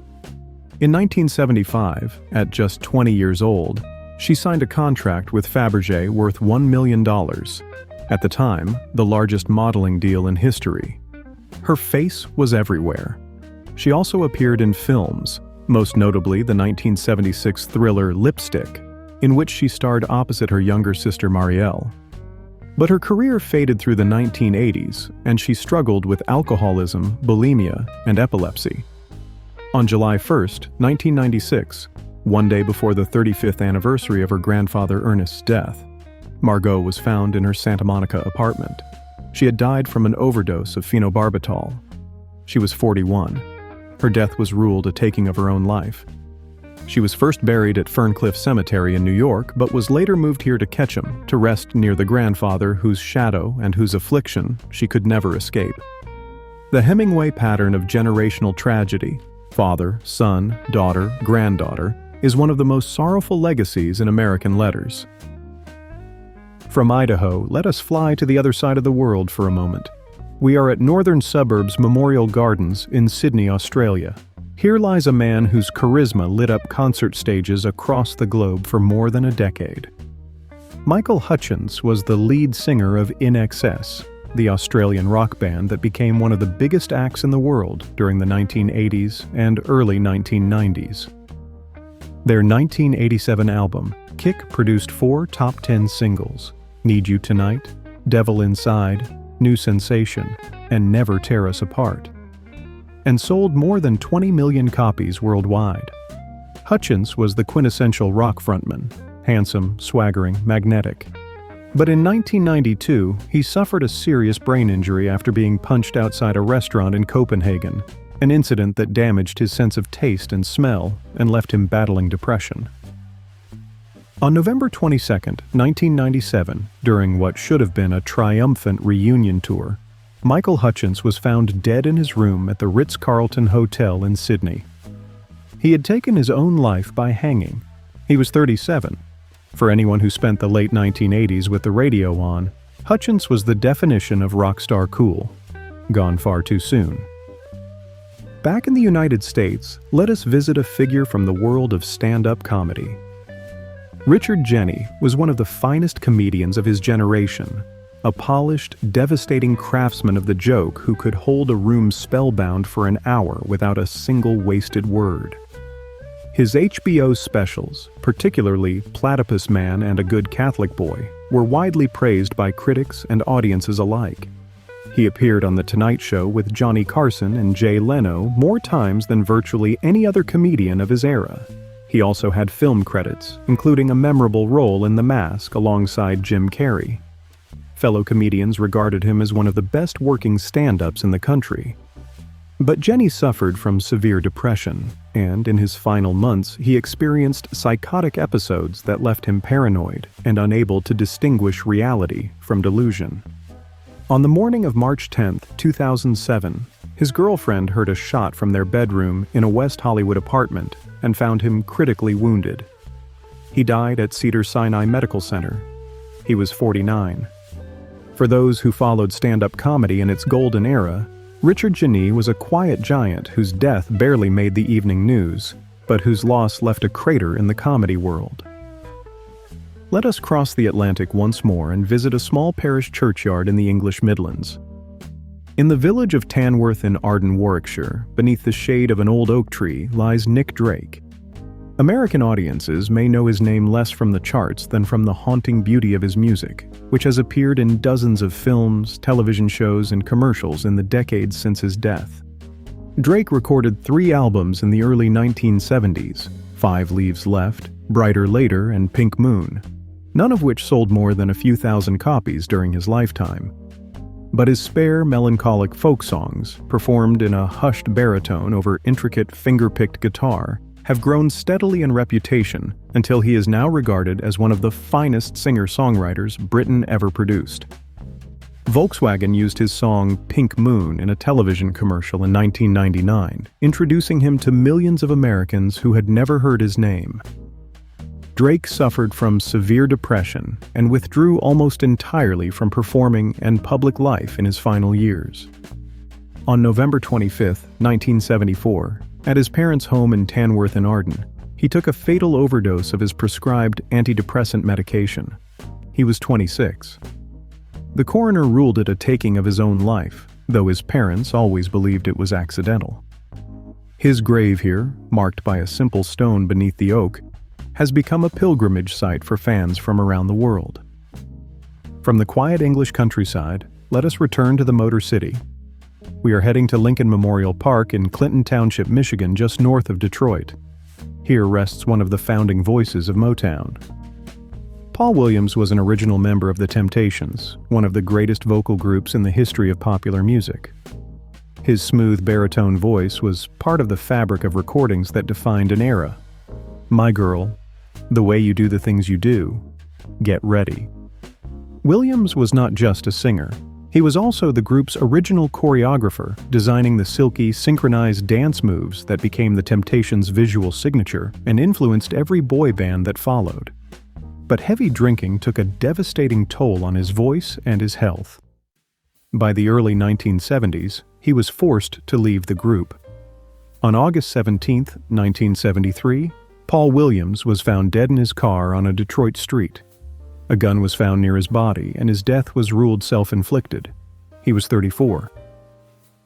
In 1975, at just 20 years old, she signed a contract with Fabergé worth $1 million, at the time, the largest modeling deal in history. Her face was everywhere. She also appeared in films, most notably the 1976 thriller Lipstick, in which she starred opposite her younger sister Marielle. But her career faded through the 1980s, and she struggled with alcoholism, bulimia, and epilepsy. On July 1, 1996, one day before the 35th anniversary of her grandfather Ernest's death, Margot was found in her Santa Monica apartment. She had died from an overdose of phenobarbital. She was 41. Her death was ruled a taking of her own life. She was first buried at Ferncliff Cemetery in New York, but was later moved here to Ketchum to rest near the grandfather whose shadow and whose affliction she could never escape. The Hemingway pattern of generational tragedy, father, son, daughter, granddaughter, is one of the most sorrowful legacies in American letters. From Idaho, let us fly to the other side of the world for a moment. We are at Northern Suburbs Memorial Gardens in Sydney, Australia. Here lies a man whose charisma lit up concert stages across the globe for more than a decade. Michael Hutchence was the lead singer of In Excess, the Australian rock band that became one of the biggest acts in the world during the 1980s and early 1990s. Their 1987 album, Kick, produced 4 top 10 singles: Need You Tonight, Devil Inside, New Sensation, and Never Tear Us Apart, and sold more than 20 million copies worldwide. Hutchence was the quintessential rock frontman, handsome, swaggering, magnetic. But in 1992, he suffered a serious brain injury after being punched outside a restaurant in Copenhagen, an incident that damaged his sense of taste and smell and left him battling depression. On November 22, 1997, during what should have been a triumphant reunion tour, Michael Hutchence was found dead in his room at the Ritz-Carlton Hotel in Sydney. He had taken his own life by hanging. He was 37. For anyone who spent the late 1980s with the radio on, Hutchence was the definition of rock star cool. Gone far too soon. Back in the United States, let us visit a figure from the world of stand-up comedy. Richard Jeni was one of the finest comedians of his generation, a polished, devastating craftsman of the joke who could hold a room spellbound for an hour without a single wasted word. His HBO specials, particularly Platypus Man and A Good Catholic Boy, were widely praised by critics and audiences alike. He appeared on The Tonight Show with Johnny Carson and Jay Leno more times than virtually any other comedian of his era. He also had film credits, including a memorable role in The Mask alongside Jim Carrey. Fellow comedians regarded him as one of the best working stand-ups in the country. But Jeni suffered from severe depression, and in his final months he experienced psychotic episodes that left him paranoid and unable to distinguish reality from delusion. On the morning of March 10, 2007, His girlfriend heard a shot from their bedroom in a West Hollywood apartment and found him critically wounded. He died at Cedars-Sinai Medical Center. He was 49. For those who followed stand-up comedy in its golden era, Richard Genee was a quiet giant whose death barely made the evening news, but whose loss left a crater in the comedy world. Let us cross the Atlantic once more and visit a small parish churchyard in the English Midlands. In the village of Tanworth in Arden, Warwickshire, beneath the shade of an old oak tree, lies Nick Drake. American audiences may know his name less from the charts than from the haunting beauty of his music, which has appeared in dozens of films, television shows, and commercials in the decades since his death. Drake recorded 3 albums in the early 1970s, 5 Leaves Left, Brighter Later, and Pink Moon, none of which sold more than a few thousand copies during his lifetime. But his spare, melancholic folk songs, performed in a hushed baritone over intricate finger-picked guitar, have grown steadily in reputation until he is now regarded as one of the finest singer-songwriters Britain ever produced. Volkswagen used his song Pink Moon in a television commercial in 1999, introducing him to millions of Americans who had never heard his name. Drake suffered from severe depression and withdrew almost entirely from performing and public life in his final years. On November 25, 1974, at his parents' home in Tanworth in Arden, he took a fatal overdose of his prescribed antidepressant medication. He was 26. The coroner ruled it a taking of his own life, though his parents always believed it was accidental. His grave here, marked by a simple stone beneath the oak, has become a pilgrimage site for fans from around the world. From the quiet English countryside, let us return to the Motor City. We are heading to Lincoln Memorial Park in Clinton Township, Michigan, just north of Detroit. Here rests one of the founding voices of Motown. Paul Williams was an original member of The Temptations, one of the greatest vocal groups in the history of popular music. His smooth baritone voice was part of the fabric of recordings that defined an era. My Girl, The Way You Do the Things You Do, Get Ready. Williams was not just a singer. He was also the group's original choreographer, designing the silky, synchronized dance moves that became The Temptations' visual signature and influenced every boy band that followed. But heavy drinking took a devastating toll on his voice and his health. By the early 1970s, he was forced to leave the group. On August 17, 1973, Paul Williams was found dead in his car on a Detroit street. A gun was found near his body, and his death was ruled self-inflicted. He was 34.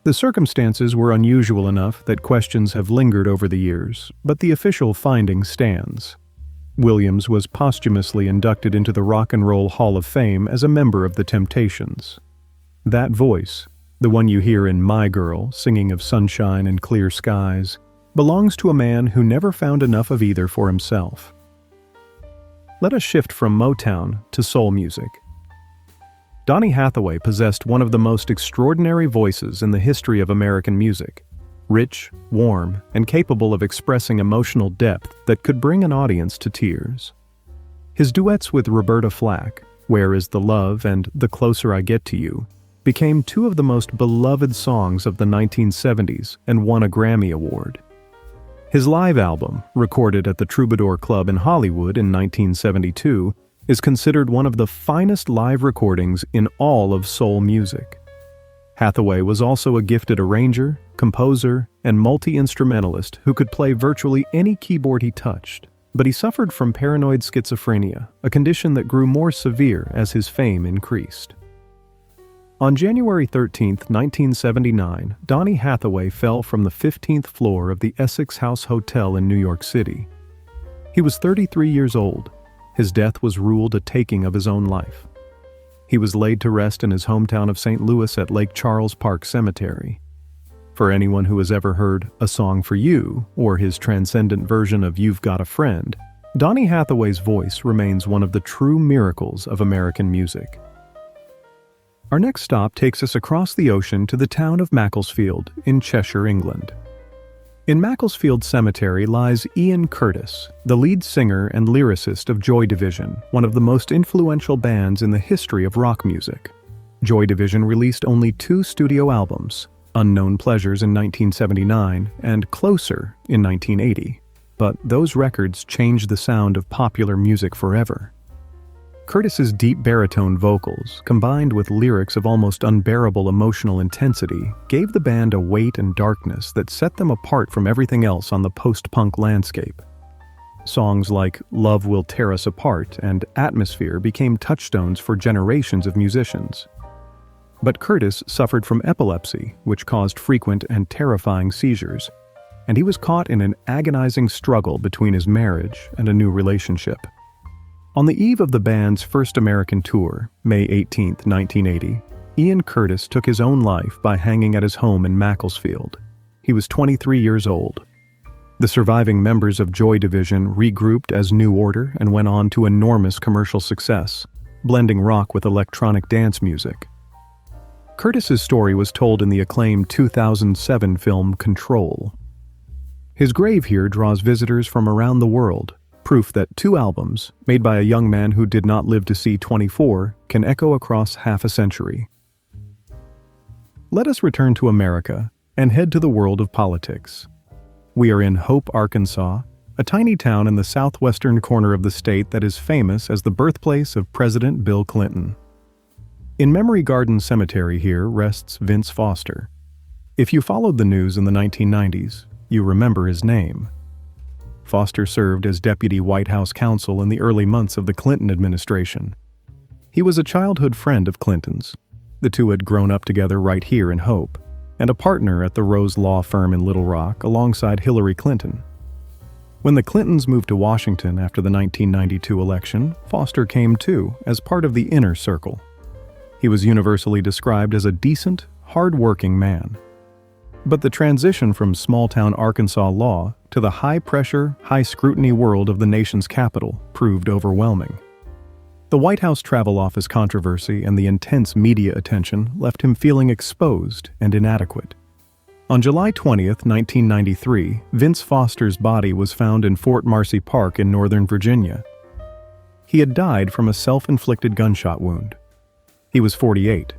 The circumstances were unusual enough that questions have lingered over the years, but the official finding stands. Williams was posthumously inducted into the Rock and Roll Hall of Fame as a member of The Temptations. That voice, the one you hear in My Girl, singing of sunshine and clear skies, belongs to a man who never found enough of either for himself. Let us shift from Motown to soul music. Donny Hathaway possessed one of the most extraordinary voices in the history of American music. Rich, warm, and capable of expressing emotional depth that could bring an audience to tears. His duets with Roberta Flack, Where Is the Love and The Closer I Get to You, became 2 of the most beloved songs of the 1970s and won a Grammy Award. His live album, recorded at the Troubadour Club in Hollywood in 1972, is considered one of the finest live recordings in all of soul music. Hathaway was also a gifted arranger, composer, and multi-instrumentalist who could play virtually any keyboard he touched, but he suffered from paranoid schizophrenia, a condition that grew more severe as his fame increased. On January 13, 1979, Donny Hathaway fell from the 15th floor of the Essex House Hotel in New York City. He was 33 years old. His death was ruled a taking of his own life. He was laid to rest in his hometown of St. Louis at Lake Charles Park Cemetery. For anyone who has ever heard A Song for You, or his transcendent version of You've Got a Friend, Donny Hathaway's voice remains one of the true miracles of American music. Our next stop takes us across the ocean to the town of Macclesfield in Cheshire, England. In Macclesfield Cemetery lies Ian Curtis, the lead singer and lyricist of Joy Division, one of the most influential bands in the history of rock music. Joy Division released only 2 studio albums, Unknown Pleasures in 1979, and Closer in 1980. But those records changed the sound of popular music forever. Curtis's deep baritone vocals, combined with lyrics of almost unbearable emotional intensity, gave the band a weight and darkness that set them apart from everything else on the post-punk landscape. Songs like Love Will Tear Us Apart and Atmosphere became touchstones for generations of musicians. But Curtis suffered from epilepsy, which caused frequent and terrifying seizures, and he was caught in an agonizing struggle between his marriage and a new relationship. On the eve of the band's first American tour, May 18, 1980, Ian Curtis took his own life by hanging at his home in Macclesfield. He was 23 years old. The surviving members of Joy Division regrouped as New Order and went on to enormous commercial success, blending rock with electronic dance music. Curtis's story was told in the acclaimed 2007 film Control. His grave here draws visitors from around the world, proof that 2 albums, made by a young man who did not live to see 24, can echo across half a century. Let us return to America and head to the world of politics. We are in Hope, Arkansas, a tiny town in the southwestern corner of the state that is famous as the birthplace of President Bill Clinton. In Memory Garden Cemetery here rests Vince Foster. If you followed the news in the 1990s, you remember his name. Foster served as deputy White House counsel in the early months of the Clinton administration. He was a childhood friend of Clinton's. The two had grown up together right here in Hope, and a partner at the Rose Law Firm in Little Rock alongside Hillary Clinton. When the Clintons moved to Washington after the 1992 election, Foster came too, as part of the inner circle. He was universally described as a decent, hard-working man. But the transition from small-town Arkansas law to the high-pressure, high-scrutiny world of the nation's capital proved overwhelming. The White House Travel Office controversy and the intense media attention left him feeling exposed and inadequate. On July 20, 1993, Vince Foster's body was found in Fort Marcy Park in Northern Virginia. He had died from a self-inflicted gunshot wound. He was 48.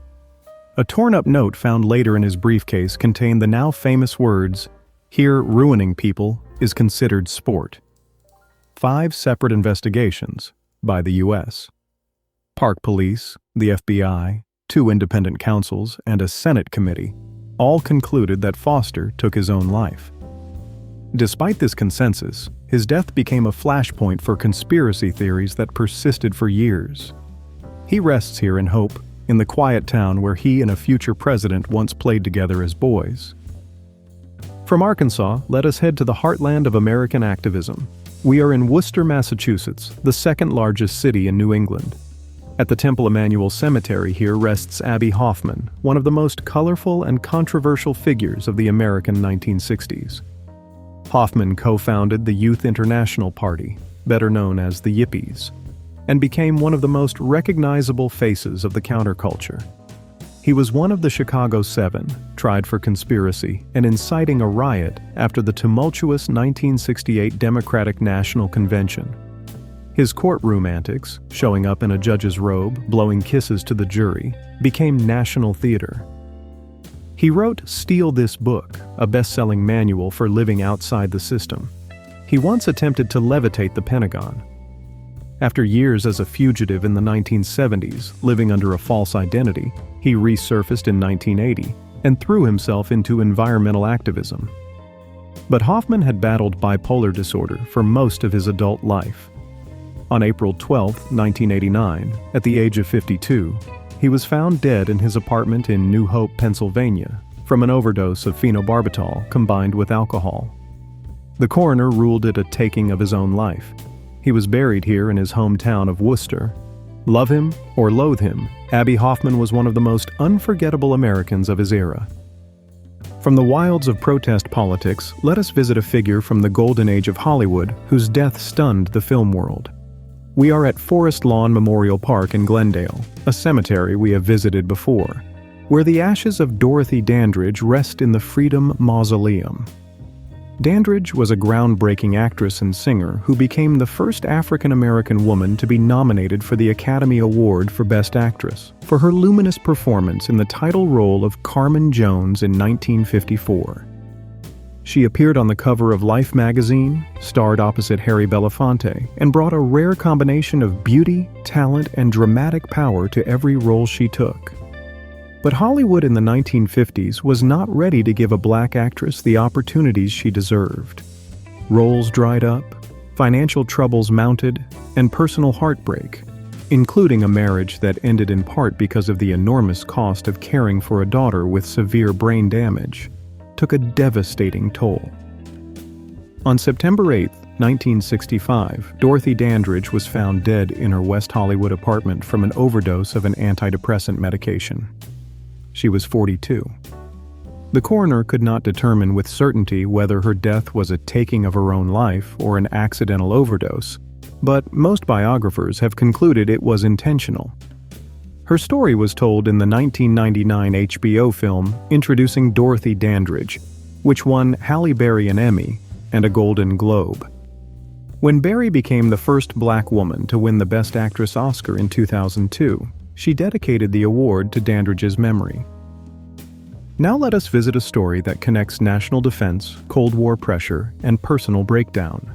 A torn-up note found later in his briefcase contained the now famous words, "Here ruining people is considered sport." 5 separate investigations by the U.S. Park Police, the FBI, 2 independent counsels, and a Senate committee all concluded that Foster took his own life. Despite this consensus, his death became a flashpoint for conspiracy theories that persisted for years. He rests here in Hope, in the quiet town where he and a future president once played together as boys. From Arkansas, let us head to the heartland of American activism. We are in Worcester, Massachusetts, the second largest city in New England. At the Temple Emanuel Cemetery here rests Abbie Hoffman, one of the most colorful and controversial figures of the American 1960s. Hoffman co-founded the Youth International Party, better known as the Yippies, and became one of the most recognizable faces of the counterculture. He was one of the Chicago 7, tried for conspiracy and inciting a riot after the tumultuous 1968 Democratic National Convention. His courtroom antics, showing up in a judge's robe, blowing kisses to the jury, became national theater. He wrote Steal This Book, a best-selling manual for living outside the system. He once attempted to levitate the Pentagon. After years as a fugitive in the 1970s, living under a false identity, he resurfaced in 1980 and threw himself into environmental activism. But Hoffman had battled bipolar disorder for most of his adult life. On April 12, 1989, at the age of 52, he was found dead in his apartment in New Hope, Pennsylvania, from an overdose of phenobarbital combined with alcohol. The coroner ruled it a taking of his own life. He was buried here in his hometown of Worcester. Love him or loathe him, Abbie Hoffman was one of the most unforgettable Americans of his era. From the wilds of protest politics, let us visit a figure from the golden age of Hollywood whose death stunned the film world. We are at Forest Lawn Memorial Park in Glendale, a cemetery we have visited before, where the ashes of Dorothy Dandridge rest in the Freedom Mausoleum. Dandridge was a groundbreaking actress and singer who became the first African-American woman to be nominated for the Academy Award for Best Actress for her luminous performance in the title role of Carmen Jones in 1954. She appeared on the cover of Life magazine, starred opposite Harry Belafonte, and brought a rare combination of beauty, talent, and dramatic power to every role she took. But Hollywood in the 1950s was not ready to give a black actress the opportunities she deserved. Roles dried up, financial troubles mounted, and personal heartbreak, including a marriage that ended in part because of the enormous cost of caring for a daughter with severe brain damage, took a devastating toll. On September 8, 1965, Dorothy Dandridge was found dead in her West Hollywood apartment from an overdose of an antidepressant medication. She was 42. The coroner could not determine with certainty whether her death was a taking of her own life or an accidental overdose, but most biographers have concluded it was intentional. Her story was told in the 1999 HBO film Introducing Dorothy Dandridge, which won Halle Berry an Emmy and a Golden Globe. When Berry became the first black woman to win the Best Actress Oscar in 2002, she dedicated the award to Dandridge's memory. Now let us visit a story that connects national defense, Cold War pressure, and personal breakdown.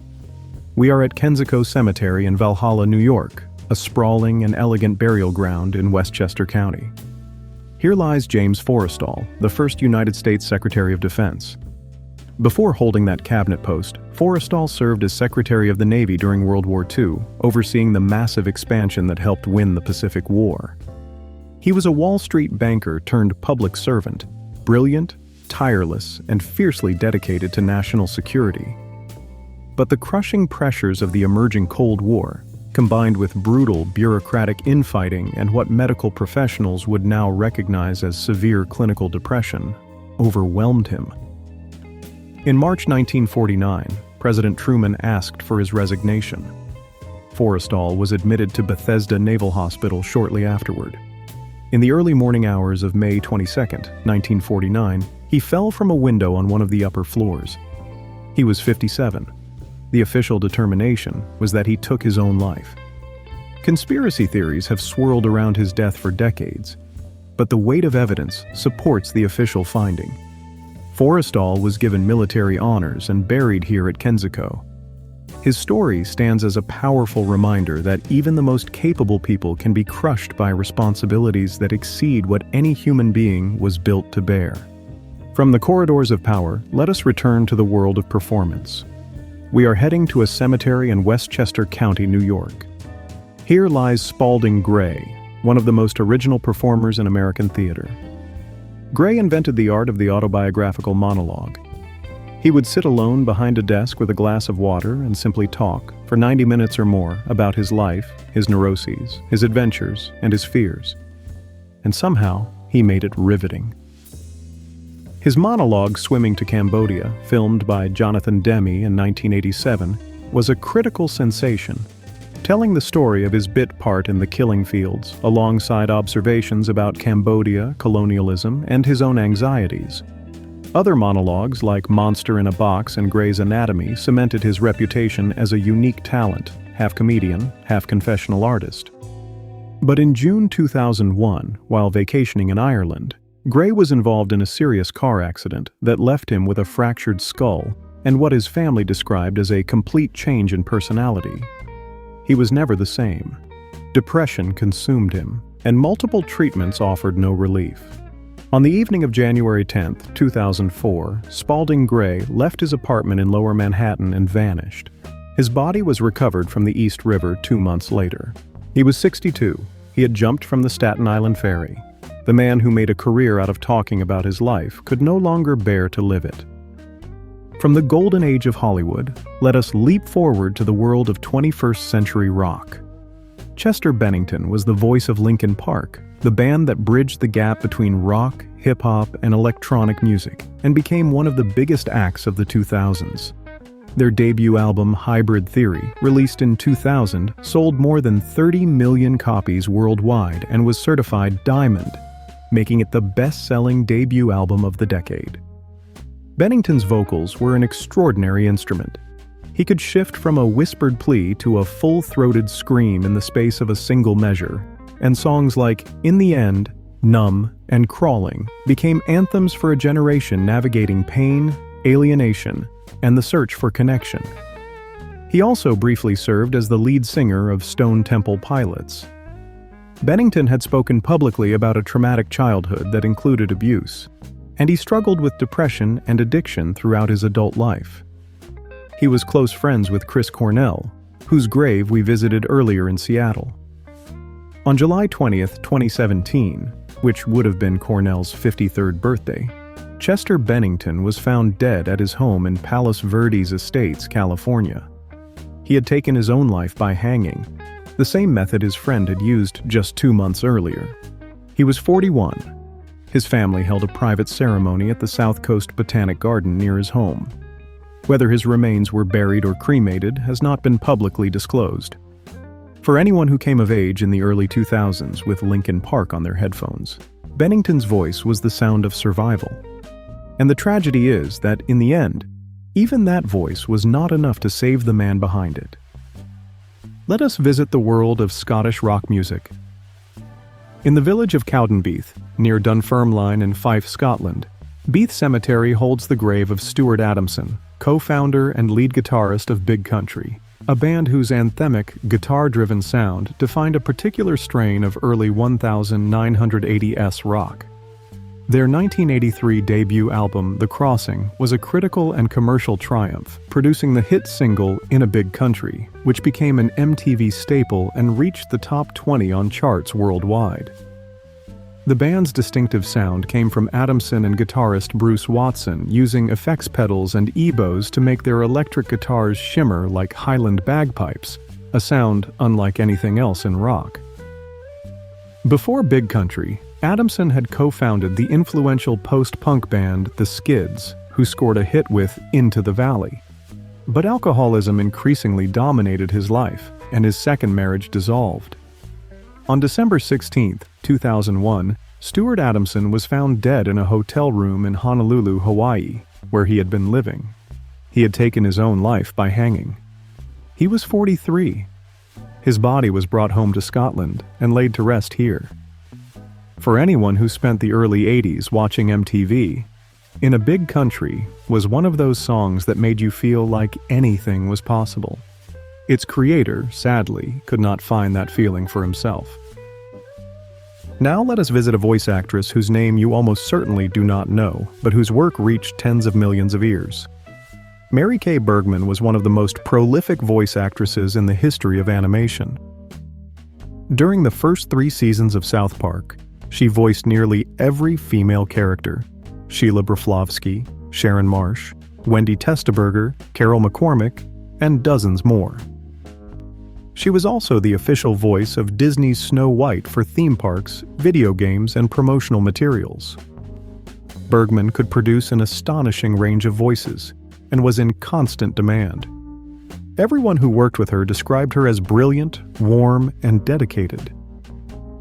We are at Kensico Cemetery in Valhalla, New York, a sprawling and elegant burial ground in Westchester County. Here lies James Forrestal, the first United States Secretary of Defense. Before holding that cabinet post, Forrestal served as Secretary of the Navy during World War II, overseeing the massive expansion that helped win the Pacific War. He was a Wall Street banker turned public servant, brilliant, tireless, and fiercely dedicated to national security. But the crushing pressures of the emerging Cold War, combined with brutal bureaucratic infighting and what medical professionals would now recognize as severe clinical depression, overwhelmed him. In March 1949, President Truman asked for his resignation. Forrestal was admitted to Bethesda Naval Hospital shortly afterward. In the early morning hours of May 22, 1949, he fell from a window on one of the upper floors. He was 57. The official determination was that he took his own life. Conspiracy theories have swirled around his death for decades, but the weight of evidence supports the official finding. Forrestal was given military honors and buried here at Kensico. His story stands as a powerful reminder that even the most capable people can be crushed by responsibilities that exceed what any human being was built to bear. From the corridors of power, let us return to the world of performance. We are heading to a cemetery in Westchester County, New York. Here lies Spalding Gray, one of the most original performers in American theater. Gray invented the art of the autobiographical monologue. He would sit alone behind a desk with a glass of water and simply talk for 90 minutes or more about his life, his neuroses, his adventures, and his fears. And somehow, he made it riveting. His monologue Swimming to Cambodia, filmed by Jonathan Demme in 1987, was a critical sensation, telling the story of his bit part in the killing fields, alongside observations about Cambodia, colonialism, and his own anxieties. Other monologues like Monster in a Box and Grey's Anatomy cemented his reputation as a unique talent, half comedian, half confessional artist. But in June 2001, while vacationing in Ireland, Gray was involved in a serious car accident that left him with a fractured skull and what his family described as a complete change in personality. He was never the same. Depression consumed him, and multiple treatments offered no relief. On the evening of January 10, 2004, Spalding Gray left his apartment in Lower Manhattan and vanished. His body was recovered from the East River 2 months later. He was 62. He had jumped from the Staten Island ferry. The man who made a career out of talking about his life could no longer bear to live it. From the golden age of Hollywood, let us leap forward to the world of 21st century rock. Chester Bennington was the voice of Linkin Park, the band that bridged the gap between rock, hip-hop, and electronic music, and became one of the biggest acts of the 2000s. Their debut album, Hybrid Theory, released in 2000, sold more than 30 million copies worldwide and was certified diamond, making it the best-selling debut album of the decade. Bennington's vocals were an extraordinary instrument. He could shift from a whispered plea to a full-throated scream in the space of a single measure, and songs like In the End, Numb, and Crawling became anthems for a generation navigating pain, alienation, and the search for connection. He also briefly served as the lead singer of Stone Temple Pilots. Bennington had spoken publicly about a traumatic childhood that included abuse, and he struggled with depression and addiction throughout his adult life. He was close friends with Chris Cornell, whose grave we visited earlier in Seattle. On July 20th, 2017, which would have been Cornell's 53rd birthday, Chester Bennington was found dead at his home in Palos Verdes Estates, California. He had taken his own life by hanging, the same method his friend had used just 2 months earlier. He was 41. His family held a private ceremony at the South Coast Botanic Garden near his home. Whether his remains were buried or cremated has not been publicly disclosed. For anyone who came of age in the early 2000s with Linkin Park on their headphones, Bennington's voice was the sound of survival. And the tragedy is that, in the end, even that voice was not enough to save the man behind it. Let us visit the world of Scottish rock music. In the village of Cowdenbeath, near Dunfermline in Fife, Scotland, Beath Cemetery holds the grave of Stuart Adamson, co-founder and lead guitarist of Big Country, a band whose anthemic, guitar-driven sound defined a particular strain of early 1980s rock. Their 1983 debut album, The Crossing, was a critical and commercial triumph, producing the hit single In a Big Country, which became an MTV staple and reached the top 20 on charts worldwide. The band's distinctive sound came from Adamson and guitarist Bruce Watson using effects pedals and EBOs to make their electric guitars shimmer like Highland bagpipes, a sound unlike anything else in rock. Before Big Country, Adamson had co-founded the influential post-punk band The Skids, who scored a hit with Into the Valley. But alcoholism increasingly dominated his life, and his second marriage dissolved. On December 16, 2001, Stuart Adamson was found dead in a hotel room in Honolulu, Hawaii, where he had been living. He had taken his own life by hanging. He was 43. His body was brought home to Scotland and laid to rest here. For anyone who spent the early 80s watching MTV, In a Big Country was one of those songs that made you feel like anything was possible. Its creator, sadly, could not find that feeling for himself. Now let us visit a voice actress whose name you almost certainly do not know, but whose work reached tens of millions of ears. Mary Kay Bergman was one of the most prolific voice actresses in the history of animation. During the first 3 seasons of South Park, she voiced nearly every female character: Sheila Broflovsky, Sharon Marsh, Wendy Testaberger, Carol McCormick, and dozens more. She was also the official voice of Disney's Snow White for theme parks, video games, and promotional materials. Bergman could produce an astonishing range of voices and was in constant demand. Everyone who worked with her described her as brilliant, warm, and dedicated.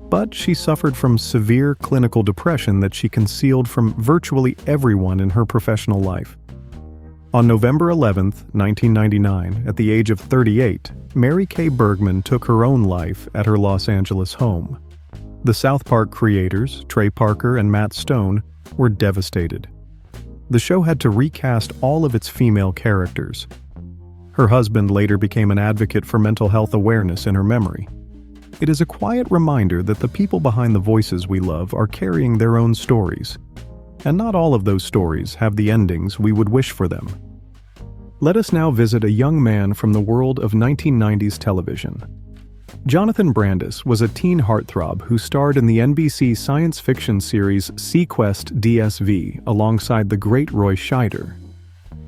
But she suffered from severe clinical depression that she concealed from virtually everyone in her professional life. On November 11, 1999, at the age of 38, Mary Kay Bergman took her own life at her Los Angeles home. The South Park creators, Trey Parker and Matt Stone, were devastated. The show had to recast all of its female characters. Her husband later became an advocate for mental health awareness in her memory. It is a quiet reminder that the people behind the voices we love are carrying their own stories. And not all of those stories have the endings we would wish for them. Let us now visit a young man from the world of 1990s television. Jonathan Brandis was a teen heartthrob who starred in the NBC science fiction series Sequest DSV alongside the great Roy Scheider.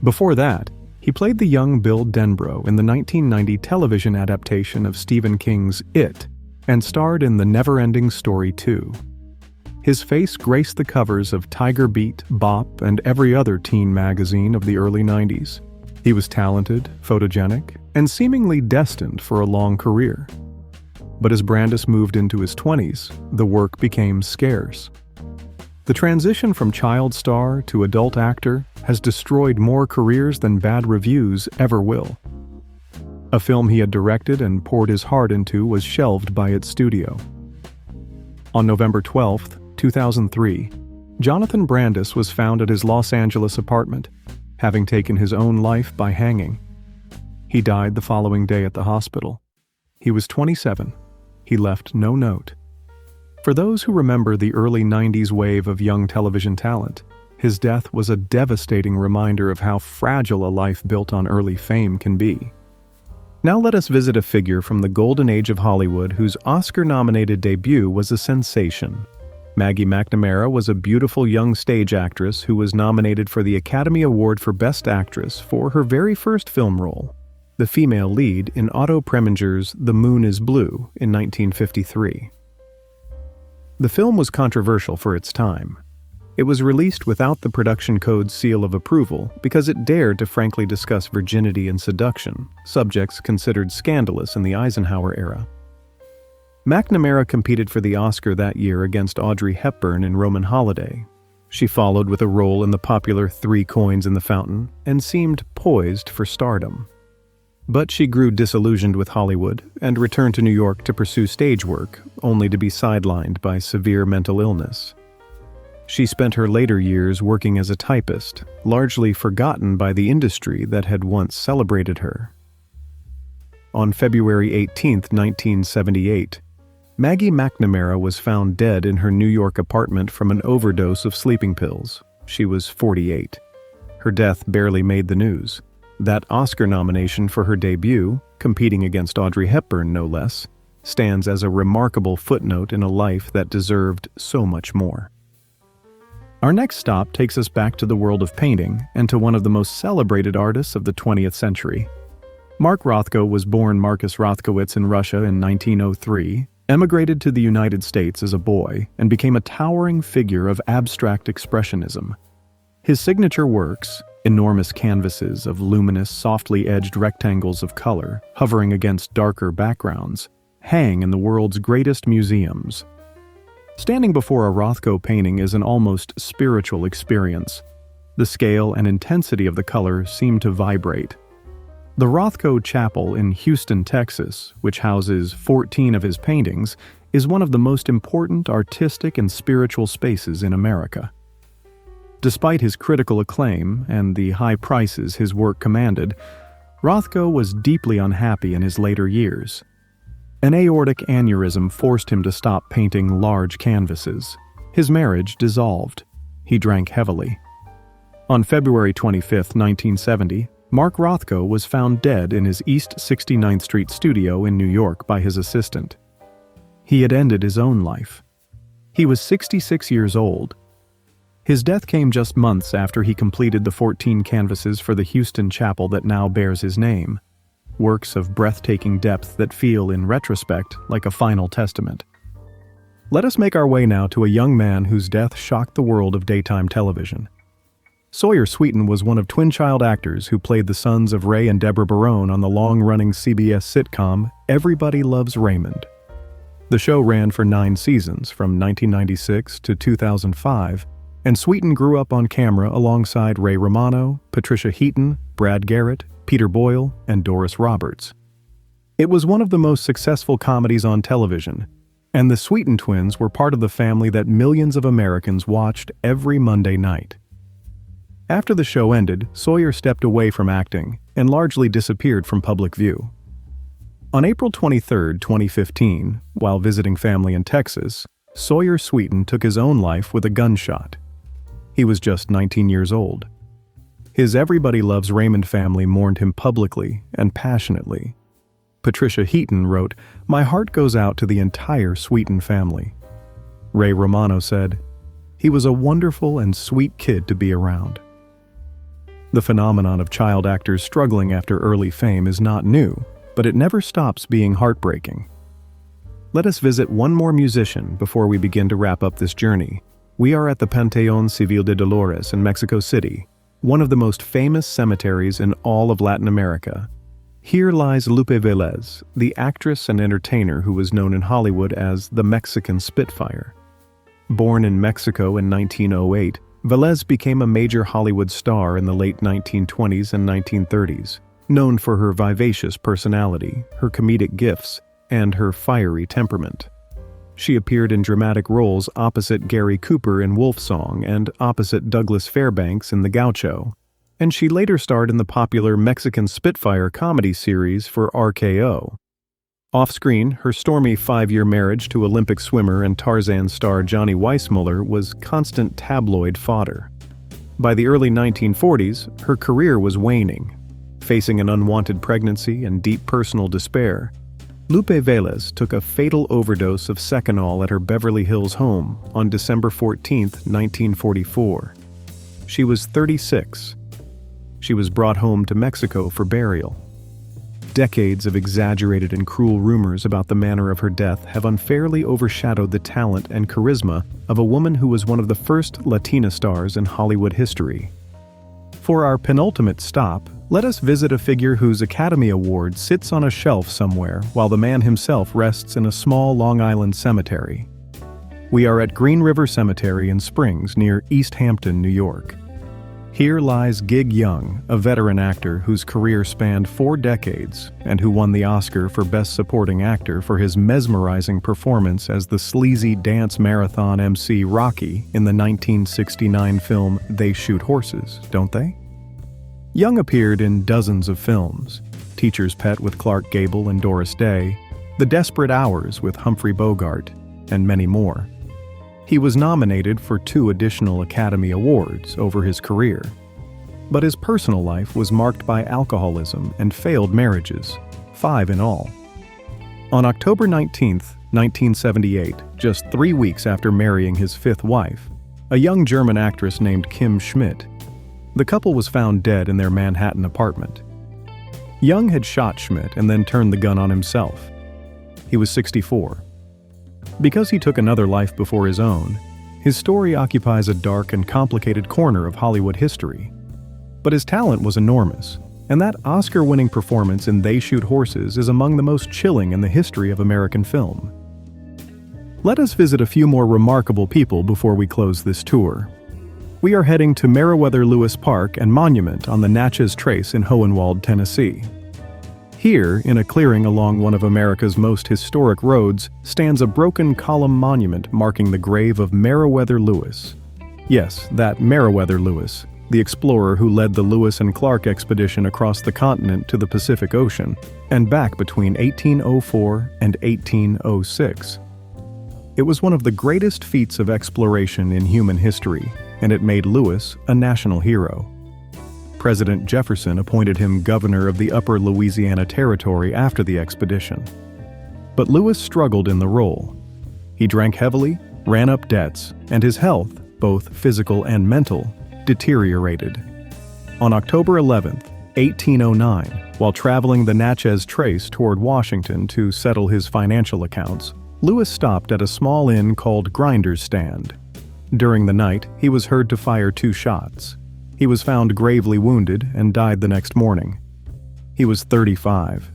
Before that, he played the young Bill Denbrough in the 1990 television adaptation of Stephen King's It, and starred in The Never-Ending Story 2. His face graced the covers of Tiger Beat, Bop, and every other teen magazine of the early 90s. He was talented, photogenic, and seemingly destined for a long career. But as Brandis moved into his 20s, the work became scarce. The transition from child star to adult actor has destroyed more careers than bad reviews ever will. A film he had directed and poured his heart into was shelved by its studio. On November 12, 2003, Jonathan Brandis was found at his Los Angeles apartment, having taken his own life by hanging. He died the following day at the hospital. He was 27. He left no note. For those who remember the early 90s wave of young television talent, his death was a devastating reminder of how fragile a life built on early fame can be. Now let us visit a figure from the golden age of Hollywood whose Oscar-nominated debut was a sensation. Maggie McNamara was a beautiful young stage actress who was nominated for the Academy Award for Best Actress for her very first film role, the female lead in Otto Preminger's The Moon is Blue in 1953. The film was controversial for its time. It was released without the production code's seal of approval because it dared to frankly discuss virginity and seduction, subjects considered scandalous in the Eisenhower era. McNamara competed for the Oscar that year against Audrey Hepburn in Roman Holiday. She followed with a role in the popular Three Coins in the Fountain and seemed poised for stardom. But she grew disillusioned with Hollywood and returned to New York to pursue stage work, only to be sidelined by severe mental illness. She spent her later years working as a typist, largely forgotten by the industry that had once celebrated her. On February 18, 1978, Maggie McNamara was found dead in her New York apartment from an overdose of sleeping pills. She was 48. Her death barely made the news. That Oscar nomination for her debut, competing against Audrey Hepburn no less, stands as a remarkable footnote in a life that deserved so much more. Our next stop takes us back to the world of painting and to one of the most celebrated artists of the 20th century. Mark Rothko was born Marcus Rothkowitz in Russia in 1903, emigrated to the United States as a boy, and became a towering figure of abstract expressionism. His signature works, enormous canvases of luminous, softly edged rectangles of color hovering against darker backgrounds, hang in the world's greatest museums. Standing before a Rothko painting is an almost spiritual experience. The scale and intensity of the color seem to vibrate. The Rothko Chapel in Houston, Texas, which houses 14 of his paintings, is one of the most important artistic and spiritual spaces in America. Despite his critical acclaim and the high prices his work commanded, Rothko was deeply unhappy in his later years. An aortic aneurysm forced him to stop painting large canvases. His marriage dissolved. He drank heavily. On February 25, 1970, Mark Rothko was found dead in his East 69th Street studio in New York by his assistant. He had ended his own life. He was 66 years old. His death came just months after he completed the 14 canvases for the Houston chapel that now bears his name, works of breathtaking depth that feel, in retrospect, like a final testament. Let us make our way now to a young man whose death shocked the world of daytime television. Sawyer Sweeten was one of twin-child actors who played the sons of Ray and Deborah Barone on the long-running CBS sitcom Everybody Loves Raymond. The show ran for 9 seasons, from 1996 to 2005, and Sweeten grew up on camera alongside Ray Romano, Patricia Heaton, Brad Garrett, Peter Boyle, and Doris Roberts. It was one of the most successful comedies on television, and the Sweeten twins were part of the family that millions of Americans watched every Monday night. After the show ended, Sawyer stepped away from acting and largely disappeared from public view. On April 23, 2015, while visiting family in Texas, Sawyer Sweeten took his own life with a gunshot. He was just 19 years old. His Everybody Loves Raymond family mourned him publicly and passionately. Patricia Heaton wrote, "My heart goes out to the entire Sweeten family." Ray Romano said, "He was a wonderful and sweet kid to be around." The phenomenon of child actors struggling after early fame is not new, but it never stops being heartbreaking. Let us visit one more musician before we begin to wrap up this journey. We are at the Panteón Civil de Dolores in Mexico City, one of the most famous cemeteries in all of Latin America. Here lies Lupe Velez, the actress and entertainer who was known in Hollywood as the Mexican Spitfire. Born in Mexico in 1908, Velez became a major Hollywood star in the late 1920s and 1930s, known for her vivacious personality, her comedic gifts, and her fiery temperament. She appeared in dramatic roles opposite Gary Cooper in Wolf Song and opposite Douglas Fairbanks in The Gaucho, and she later starred in the popular Mexican Spitfire comedy series for RKO. Off-screen, her stormy 5-year marriage to Olympic swimmer and Tarzan star Johnny Weissmuller was constant tabloid fodder. By the early 1940s, her career was waning. Facing an unwanted pregnancy and deep personal despair, Lupe Velez took a fatal overdose of Seconal at her Beverly Hills home on December 14, 1944. She was 36. She was brought home to Mexico for burial. Decades of exaggerated and cruel rumors about the manner of her death have unfairly overshadowed the talent and charisma of a woman who was one of the first Latina stars in Hollywood history. For our penultimate stop, let us visit a figure whose Academy Award sits on a shelf somewhere while the man himself rests in a small Long Island cemetery. We are at Green River Cemetery in Springs near East Hampton, New York. Here lies Gig Young, a veteran actor whose career spanned 4 decades and who won the Oscar for Best Supporting Actor for his mesmerizing performance as the sleazy dance marathon MC Rocky in the 1969 film They Shoot Horses, Don't They? Young appeared in dozens of films: Teacher's Pet with Clark Gable and Doris Day, The Desperate Hours with Humphrey Bogart, and many more. He was nominated for 2 additional Academy Awards over his career. But his personal life was marked by alcoholism and failed marriages, 5 in all. On October 19, 1978, just 3 weeks after marrying his 5th wife, a young German actress named Kim Schmidt, the couple was found dead in their Manhattan apartment. Young had shot Schmidt and then turned the gun on himself. He was 64. Because he took another life before his own, his story occupies a dark and complicated corner of Hollywood history. But his talent was enormous, and that Oscar-winning performance in They Shoot Horses is among the most chilling in the history of American film. Let us visit a few more remarkable people before we close this tour. We are heading to Meriwether Lewis Park and Monument on the Natchez Trace in Hohenwald, Tennessee. Here, in a clearing along one of America's most historic roads, stands a broken column monument marking the grave of Meriwether Lewis. Yes, that Meriwether Lewis, the explorer who led the Lewis and Clark expedition across the continent to the Pacific Ocean, and back between 1804 and 1806. It was one of the greatest feats of exploration in human history, and it made Lewis a national hero. President Jefferson appointed him governor of the Upper Louisiana Territory after the expedition. But Lewis struggled in the role. He drank heavily, ran up debts, and his health, both physical and mental, deteriorated. On October 11, 1809, while traveling the Natchez Trace toward Washington to settle his financial accounts, Lewis stopped at a small inn called Grinder's Stand. During the night, he was heard to fire 2 shots. He was found gravely wounded and died the next morning. He was 35.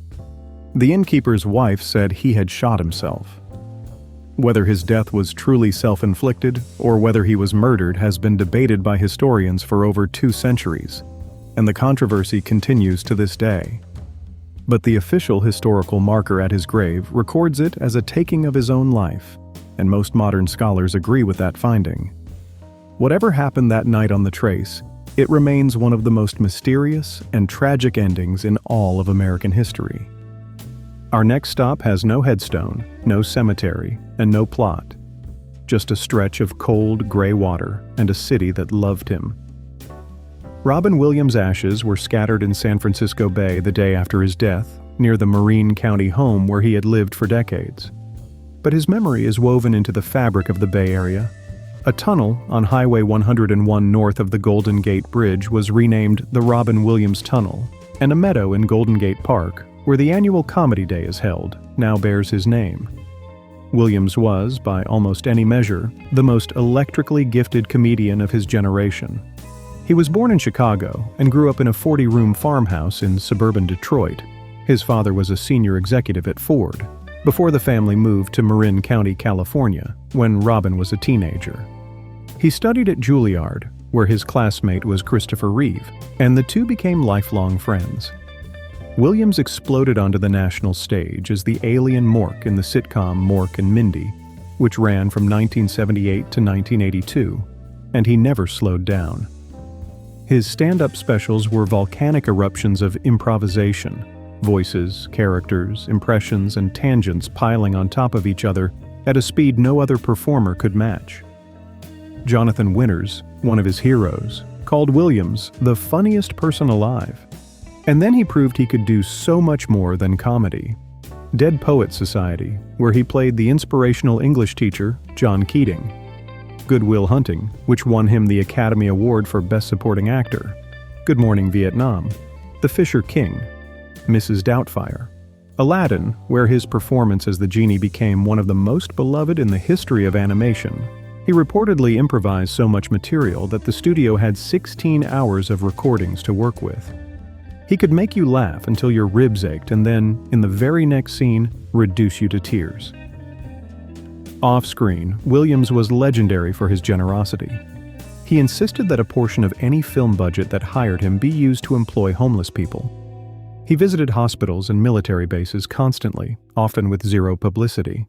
The innkeeper's wife said he had shot himself. Whether his death was truly self-inflicted or whether he was murdered has been debated by historians for over 2 centuries, and the controversy continues to this day. But the official historical marker at his grave records it as a taking of his own life, and most modern scholars agree with that finding. Whatever happened that night on the Trace, it remains one of the most mysterious and tragic endings in all of American history. Our next stop has no headstone, no cemetery, and no plot. Just a stretch of cold, gray water and a city that loved him. Robin Williams' ashes were scattered in San Francisco Bay the day after his death, near the Marine County home where he had lived for decades. But his memory is woven into the fabric of the Bay Area. A tunnel on Highway 101 north of the Golden Gate Bridge was renamed the Robin Williams Tunnel, and a meadow in Golden Gate Park, where the annual Comedy Day is held, now bears his name. Williams was, by almost any measure, the most electrically gifted comedian of his generation. He was born in Chicago and grew up in a 40-room farmhouse in suburban Detroit. His father was a senior executive at Ford. before the family moved to Marin County, California, when Robin was a teenager. He studied at Juilliard, where his classmate was Christopher Reeve, and the two became lifelong friends. Williams exploded onto the national stage as the alien Mork in the sitcom Mork and Mindy, which ran from 1978 to 1982, and he never slowed down. His stand-up specials were volcanic eruptions of improvisation, voices, characters, impressions, and tangents piling on top of each other at a speed no other performer could match. Jonathan Winters, one of his heroes, called Williams the funniest person alive. And then he proved he could do so much more than comedy. Dead Poets Society, where he played the inspirational English teacher, John Keating. Good Will Hunting, which won him the Academy Award for Best Supporting Actor. Good Morning Vietnam. The Fisher King. Mrs. Doubtfire. Aladdin, where his performance as the genie became one of the most beloved in the history of animation. He reportedly improvised so much material that the studio had 16 hours of recordings to work with. He could make you laugh until your ribs ached and then, in the very next scene, reduce you to tears. Off-screen, Williams was legendary for his generosity. He insisted that a portion of any film budget that hired him be used to employ homeless people. He visited hospitals and military bases constantly, often with zero publicity.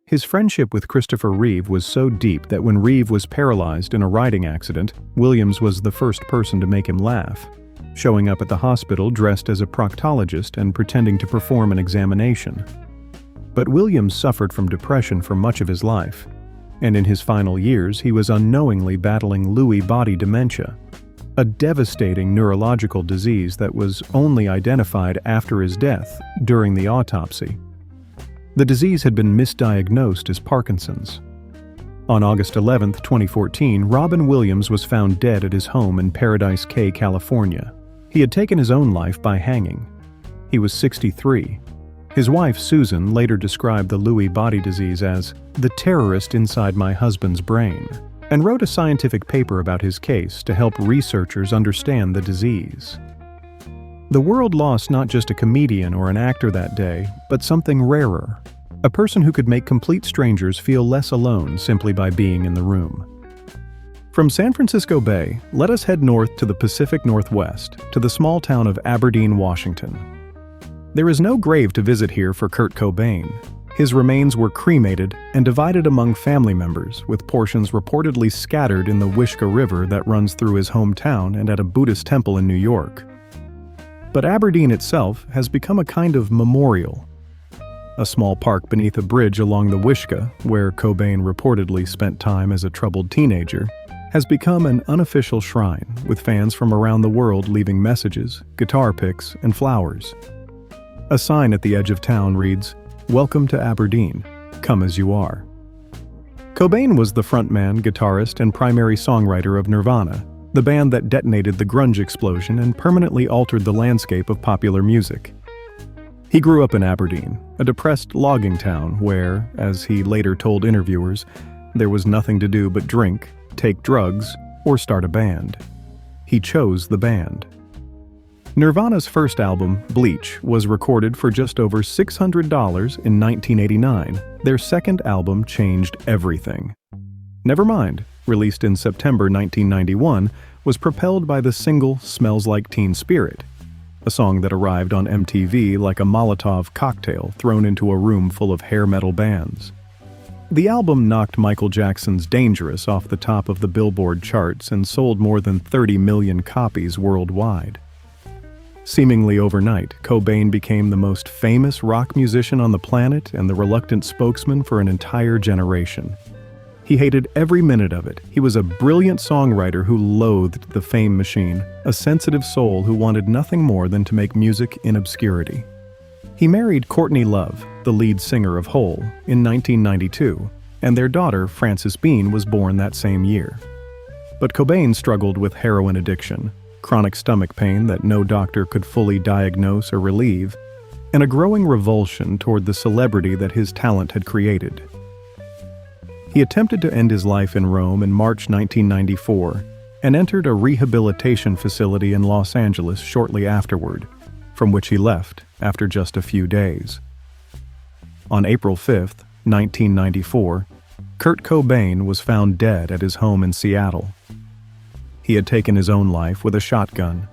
His friendship with Christopher Reeve was so deep that when Reeve was paralyzed in a riding accident, Williams was the first person to make him laugh, showing up at the hospital dressed as a proctologist and pretending to perform an examination. But Williams suffered from depression for much of his life, and in his final years he was unknowingly battling Lewy body dementia, a devastating neurological disease that was only identified after his death during the autopsy. The disease had been misdiagnosed as Parkinson's. On August 11, 2014, Robin Williams was found dead at his home in Paradise Cay, California. He had taken his own life by hanging. He was 63. His wife, Susan, later described the Lewy body disease as the terrorist inside my husband's brain, and wrote a scientific paper about his case to help researchers understand the disease. The world lost not just a comedian or an actor that day, but something rarer, a person who could make complete strangers feel less alone simply by being in the room. From San Francisco Bay, let us head north to the Pacific Northwest, to the small town of Aberdeen, Washington. There is no grave to visit here for Kurt Cobain. His remains were cremated and divided among family members, with portions reportedly scattered in the Wishkah River that runs through his hometown and at a Buddhist temple in New York. But Aberdeen itself has become a kind of memorial. A small park beneath a bridge along the Wishkah, where Cobain reportedly spent time as a troubled teenager, has become an unofficial shrine, with fans from around the world leaving messages, guitar picks, and flowers. A sign at the edge of town reads, "Welcome to Aberdeen. Come as you are." Cobain was the frontman, guitarist, and primary songwriter of Nirvana, the band that detonated the grunge explosion and permanently altered the landscape of popular music. He grew up in Aberdeen, a depressed logging town where, as he later told interviewers, there was nothing to do but drink, take drugs, or start a band. He chose the band. Nirvana's first album, Bleach, was recorded for just over $600 in 1989. Their second album changed everything. Nevermind, released in September 1991, was propelled by the single Smells Like Teen Spirit, a song that arrived on MTV like a Molotov cocktail thrown into a room full of hair metal bands. The album knocked Michael Jackson's Dangerous off the top of the Billboard charts and sold more than 30 million copies worldwide. Seemingly overnight, Cobain became the most famous rock musician on the planet and the reluctant spokesman for an entire generation. He hated every minute of it. He was a brilliant songwriter who loathed the fame machine, a sensitive soul who wanted nothing more than to make music in obscurity. He married Courtney Love, the lead singer of Hole, in 1992, and their daughter, Frances Bean, was born that same year. But Cobain struggled with heroin addiction, chronic stomach pain that no doctor could fully diagnose or relieve, and a growing revulsion toward the celebrity that his talent had created. He attempted to end his life in Rome in March 1994 and entered a rehabilitation facility in Los Angeles shortly afterward, from which he left after just a few days. On April 5, 1994, Kurt Cobain was found dead at his home in Seattle. He had taken his own life with a shotgun.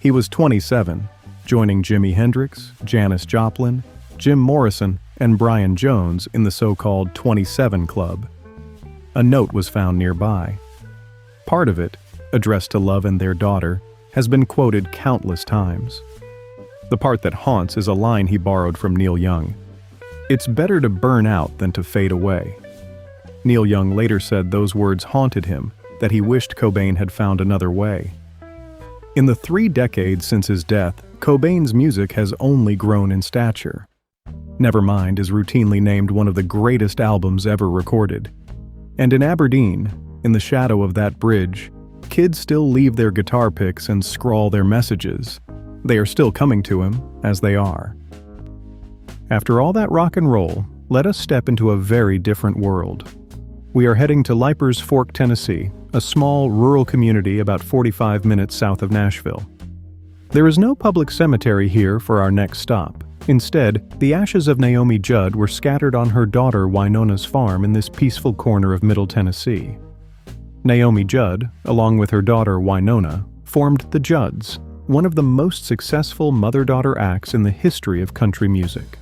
He was 27, joining Jimi Hendrix, Janis Joplin, Jim Morrison, and Brian Jones in the so-called 27 Club. A note was found nearby. Part of it, addressed to Love and their daughter, has been quoted countless times. The part that haunts is a line he borrowed from Neil Young. "It's better to burn out than to fade away." Neil Young later said those words haunted him, that he wished Cobain had found another way. In the 3 decades since his death, Cobain's music has only grown in stature. Nevermind is routinely named one of the greatest albums ever recorded. And in Aberdeen, in the shadow of that bridge, kids still leave their guitar picks and scrawl their messages. They are still coming to him, as they are. After all that rock and roll, let us step into a very different world. We are heading to Leipers Fork, Tennessee, a small rural community about 45 minutes south of Nashville. There is no public cemetery here for our next stop. Instead, the ashes of Naomi Judd were scattered on her daughter Wynona's farm in this peaceful corner of Middle Tennessee. Naomi Judd, along with her daughter Wynona, formed the Judds, one of the most successful mother-daughter acts in the history of country music.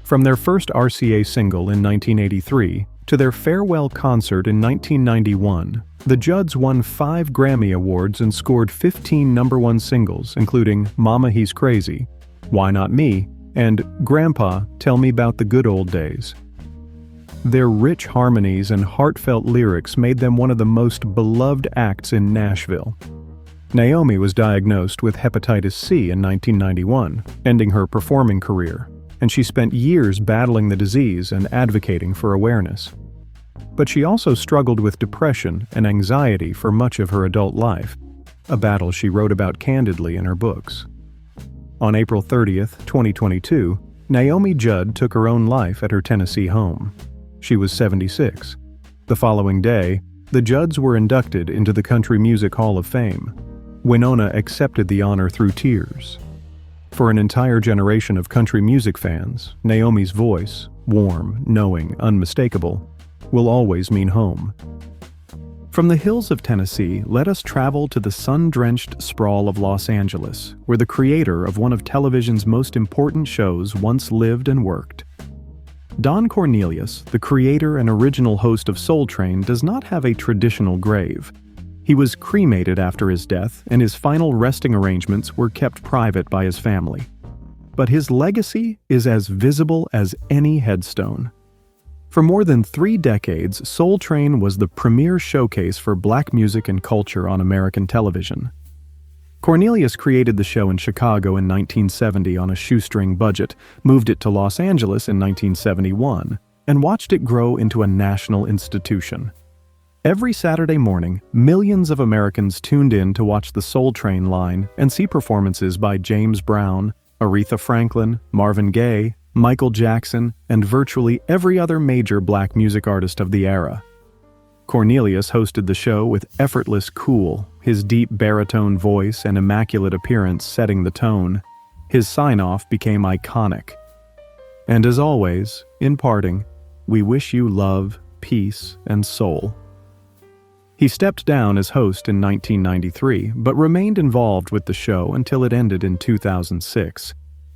From their first RCA single in 1983 to their farewell concert in 1991, the Judds won 5 Grammy Awards and scored 15 #1 singles, including Mama He's Crazy, Why Not Me, and Grandpa, Tell Me About the Good Old Days. Their rich harmonies and heartfelt lyrics made them one of the most beloved acts in Nashville. Naomi was diagnosed with hepatitis C in 1991, ending her performing career, and she spent years battling the disease and advocating for awareness. But she also struggled with depression and anxiety for much of her adult life, a battle she wrote about candidly in her books. On April 30th, 2022, Naomi Judd took her own life at her Tennessee home. She was 76. The following day, the Judds were inducted into the Country Music Hall of Fame. Wynona accepted the honor through tears. For an entire generation of country music fans, Naomi's voice, warm, knowing, unmistakable, will always mean home. From the hills of Tennessee, let us travel to the sun-drenched sprawl of Los Angeles, where the creator of one of television's most important shows once lived and worked. Don Cornelius, the creator and original host of Soul Train, does not have a traditional grave. He was cremated after his death, and his final resting arrangements were kept private by his family. But his legacy is as visible as any headstone. For more than 3 decades, Soul Train was the premier showcase for black music and culture on American television. Cornelius created the show in Chicago in 1970 on a shoestring budget, moved it to Los Angeles in 1971, and watched it grow into a national institution. Every Saturday morning, millions of Americans tuned in to watch the Soul Train line and see performances by James Brown, Aretha Franklin, Marvin Gaye, Michael Jackson, and virtually every other major black music artist of the era. Cornelius hosted the show with effortless cool, his deep baritone voice and immaculate appearance setting the tone. His sign-off became iconic. And as always, in parting, we wish you love, peace, and soul. He stepped down as host in 1993, but remained involved with the show until it ended in 2006.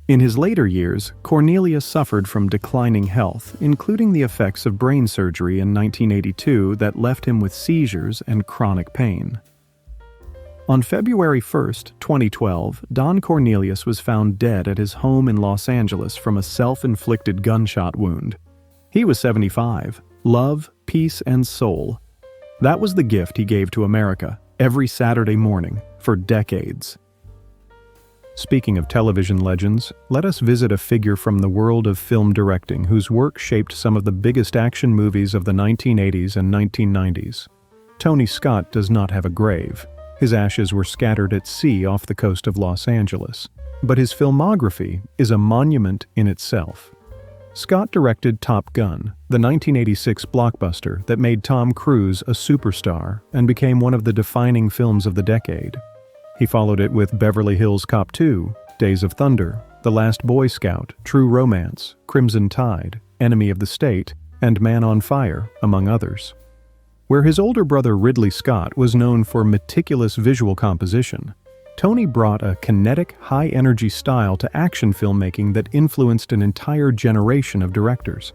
In his later years, Cornelius suffered from declining health, including the effects of brain surgery in 1982 that left him with seizures and chronic pain. On February 1, 2012, Don Cornelius was found dead at his home in Los Angeles from a self-inflicted gunshot wound. He was 75. Love, peace, and soul. That was the gift he gave to America every Saturday morning for decades. Speaking of television legends, let us visit a figure from the world of film directing whose work shaped some of the biggest action movies of the 1980s and 1990s. Tony Scott does not have a grave. His ashes were scattered at sea off the coast of Los Angeles. But his filmography is a monument in itself. Scott directed Top Gun, the 1986 blockbuster that made Tom Cruise a superstar and became one of the defining films of the decade. He followed it with Beverly Hills Cop 2, Days of Thunder, The Last Boy Scout, True Romance, Crimson Tide, Enemy of the State, and Man on Fire, among others. Where his older brother Ridley Scott was known for meticulous visual composition, Tony brought a kinetic, high-energy style to action filmmaking that influenced an entire generation of directors.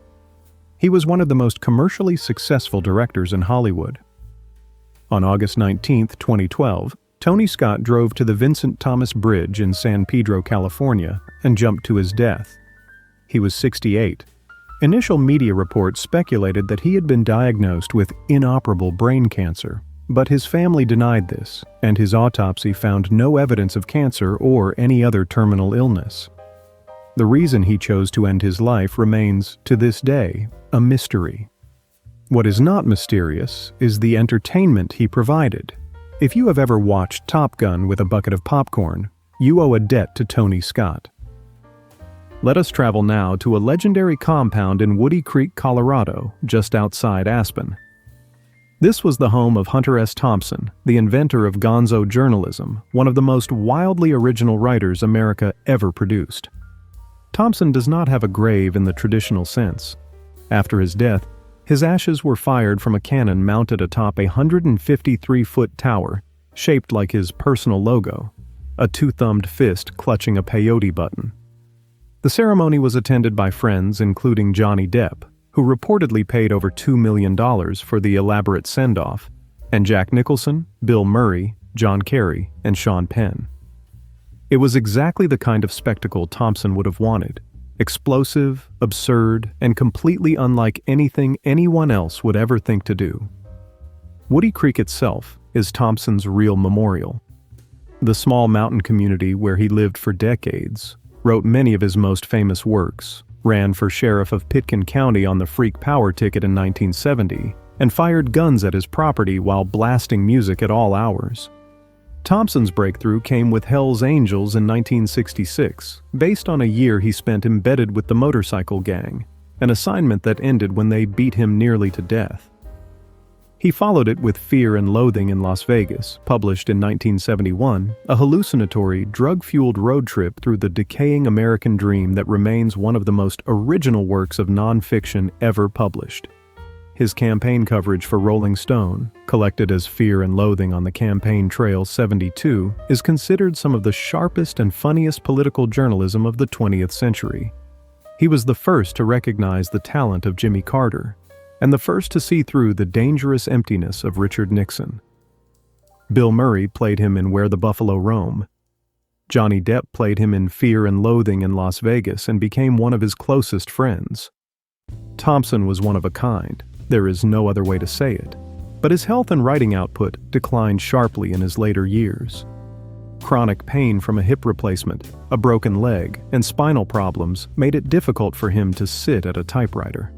He was one of the most commercially successful directors in Hollywood. On August 19, 2012, Tony Scott drove to the Vincent Thomas Bridge in San Pedro, California, and jumped to his death. He was 68. Initial media reports speculated that he had been diagnosed with inoperable brain cancer, but his family denied this, and his autopsy found no evidence of cancer or any other terminal illness. The reason he chose to end his life remains, to this day, a mystery. What is not mysterious is the entertainment he provided. If you have ever watched Top Gun with a bucket of popcorn, you owe a debt to Tony Scott. Let us travel now to a legendary compound in Woody Creek, Colorado, just outside Aspen. This was the home of Hunter S. Thompson, the inventor of gonzo journalism, one of the most wildly original writers America ever produced. Thompson does not have a grave in the traditional sense. After his death, his ashes were fired from a cannon mounted atop a 153-foot tower, shaped like his personal logo, a two-thumbed fist clutching a peyote button. The ceremony was attended by friends including Johnny Depp, who reportedly paid over $2 million for the elaborate send-off, and Jack Nicholson, Bill Murray, John Kerry, and Sean Penn. It was exactly the kind of spectacle Thompson would have wanted: explosive, absurd, and completely unlike anything anyone else would ever think to do. Woody Creek itself is Thompson's real memorial. The small mountain community where he lived for decades, wrote many of his most famous works, ran for sheriff of Pitkin County on the Freak Power ticket in 1970, and fired guns at his property while blasting music at all hours. Thompson's breakthrough came with Hell's Angels in 1966, based on a year he spent embedded with the motorcycle gang, an assignment that ended when they beat him nearly to death. He followed it with Fear and Loathing in Las Vegas, published in 1971, a hallucinatory, drug-fueled road trip through the decaying American dream that remains one of the most original works of nonfiction ever published. His campaign coverage for Rolling Stone, collected as Fear and Loathing on the Campaign Trail 72, is considered some of the sharpest and funniest political journalism of the 20th century. He was the first to recognize the talent of Jimmy Carter, and the first to see through the dangerous emptiness of Richard Nixon. Bill Murray played him in Where the Buffalo Roam. Johnny Depp played him in Fear and Loathing in Las Vegas and became one of his closest friends. Thompson was one of a kind. There is no other way to say it. But his health and writing output declined sharply in his later years. Chronic pain from a hip replacement, a broken leg, and spinal problems made it difficult for him to sit at a typewriter.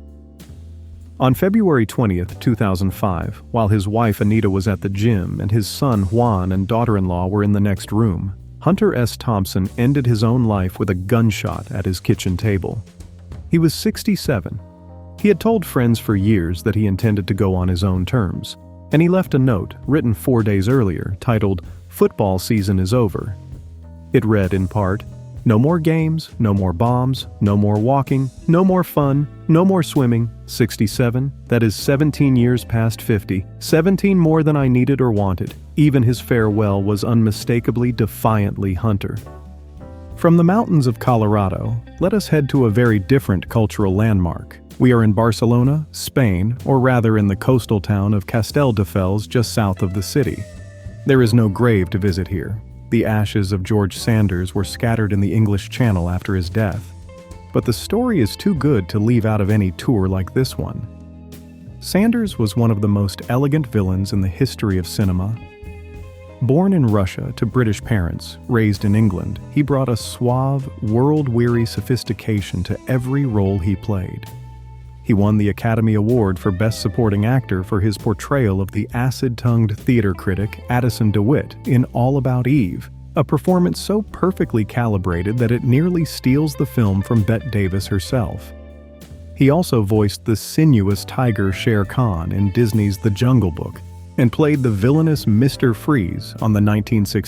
On February 20, 2005, while his wife Anita was at the gym and his son Juan and daughter-in-law were in the next room, Hunter S. Thompson ended his own life with a gunshot at his kitchen table. He was 67. He had told friends for years that he intended to go on his own terms, and he left a note, written 4 days earlier, titled, "Football season is over." It read in part, "No more games, no more bombs, no more walking, no more fun, no more swimming. 67, that is 17 years past 50, 17 more than I needed or wanted." Even his farewell was unmistakably, defiantly Hunter. From the mountains of Colorado, let us head to a very different cultural landmark. We are in Barcelona, Spain, or rather in the coastal town of Castelldefels just south of the city. There is no grave to visit here. The ashes of George Sanders were scattered in the English Channel after his death. But the story is too good to leave out of any tour like this one. Sanders was one of the most elegant villains in the history of cinema. Born in Russia to British parents, raised in England, he brought a suave, world-weary sophistication to every role he played. He won the Academy Award for Best Supporting Actor for his portrayal of the acid-tongued theater critic Addison DeWitt in All About Eve, a performance so perfectly calibrated that it nearly steals the film from Bette Davis herself. He also voiced the sinuous tiger Shere Khan in Disney's The Jungle Book, and played the villainous Mr. Freeze on the 1960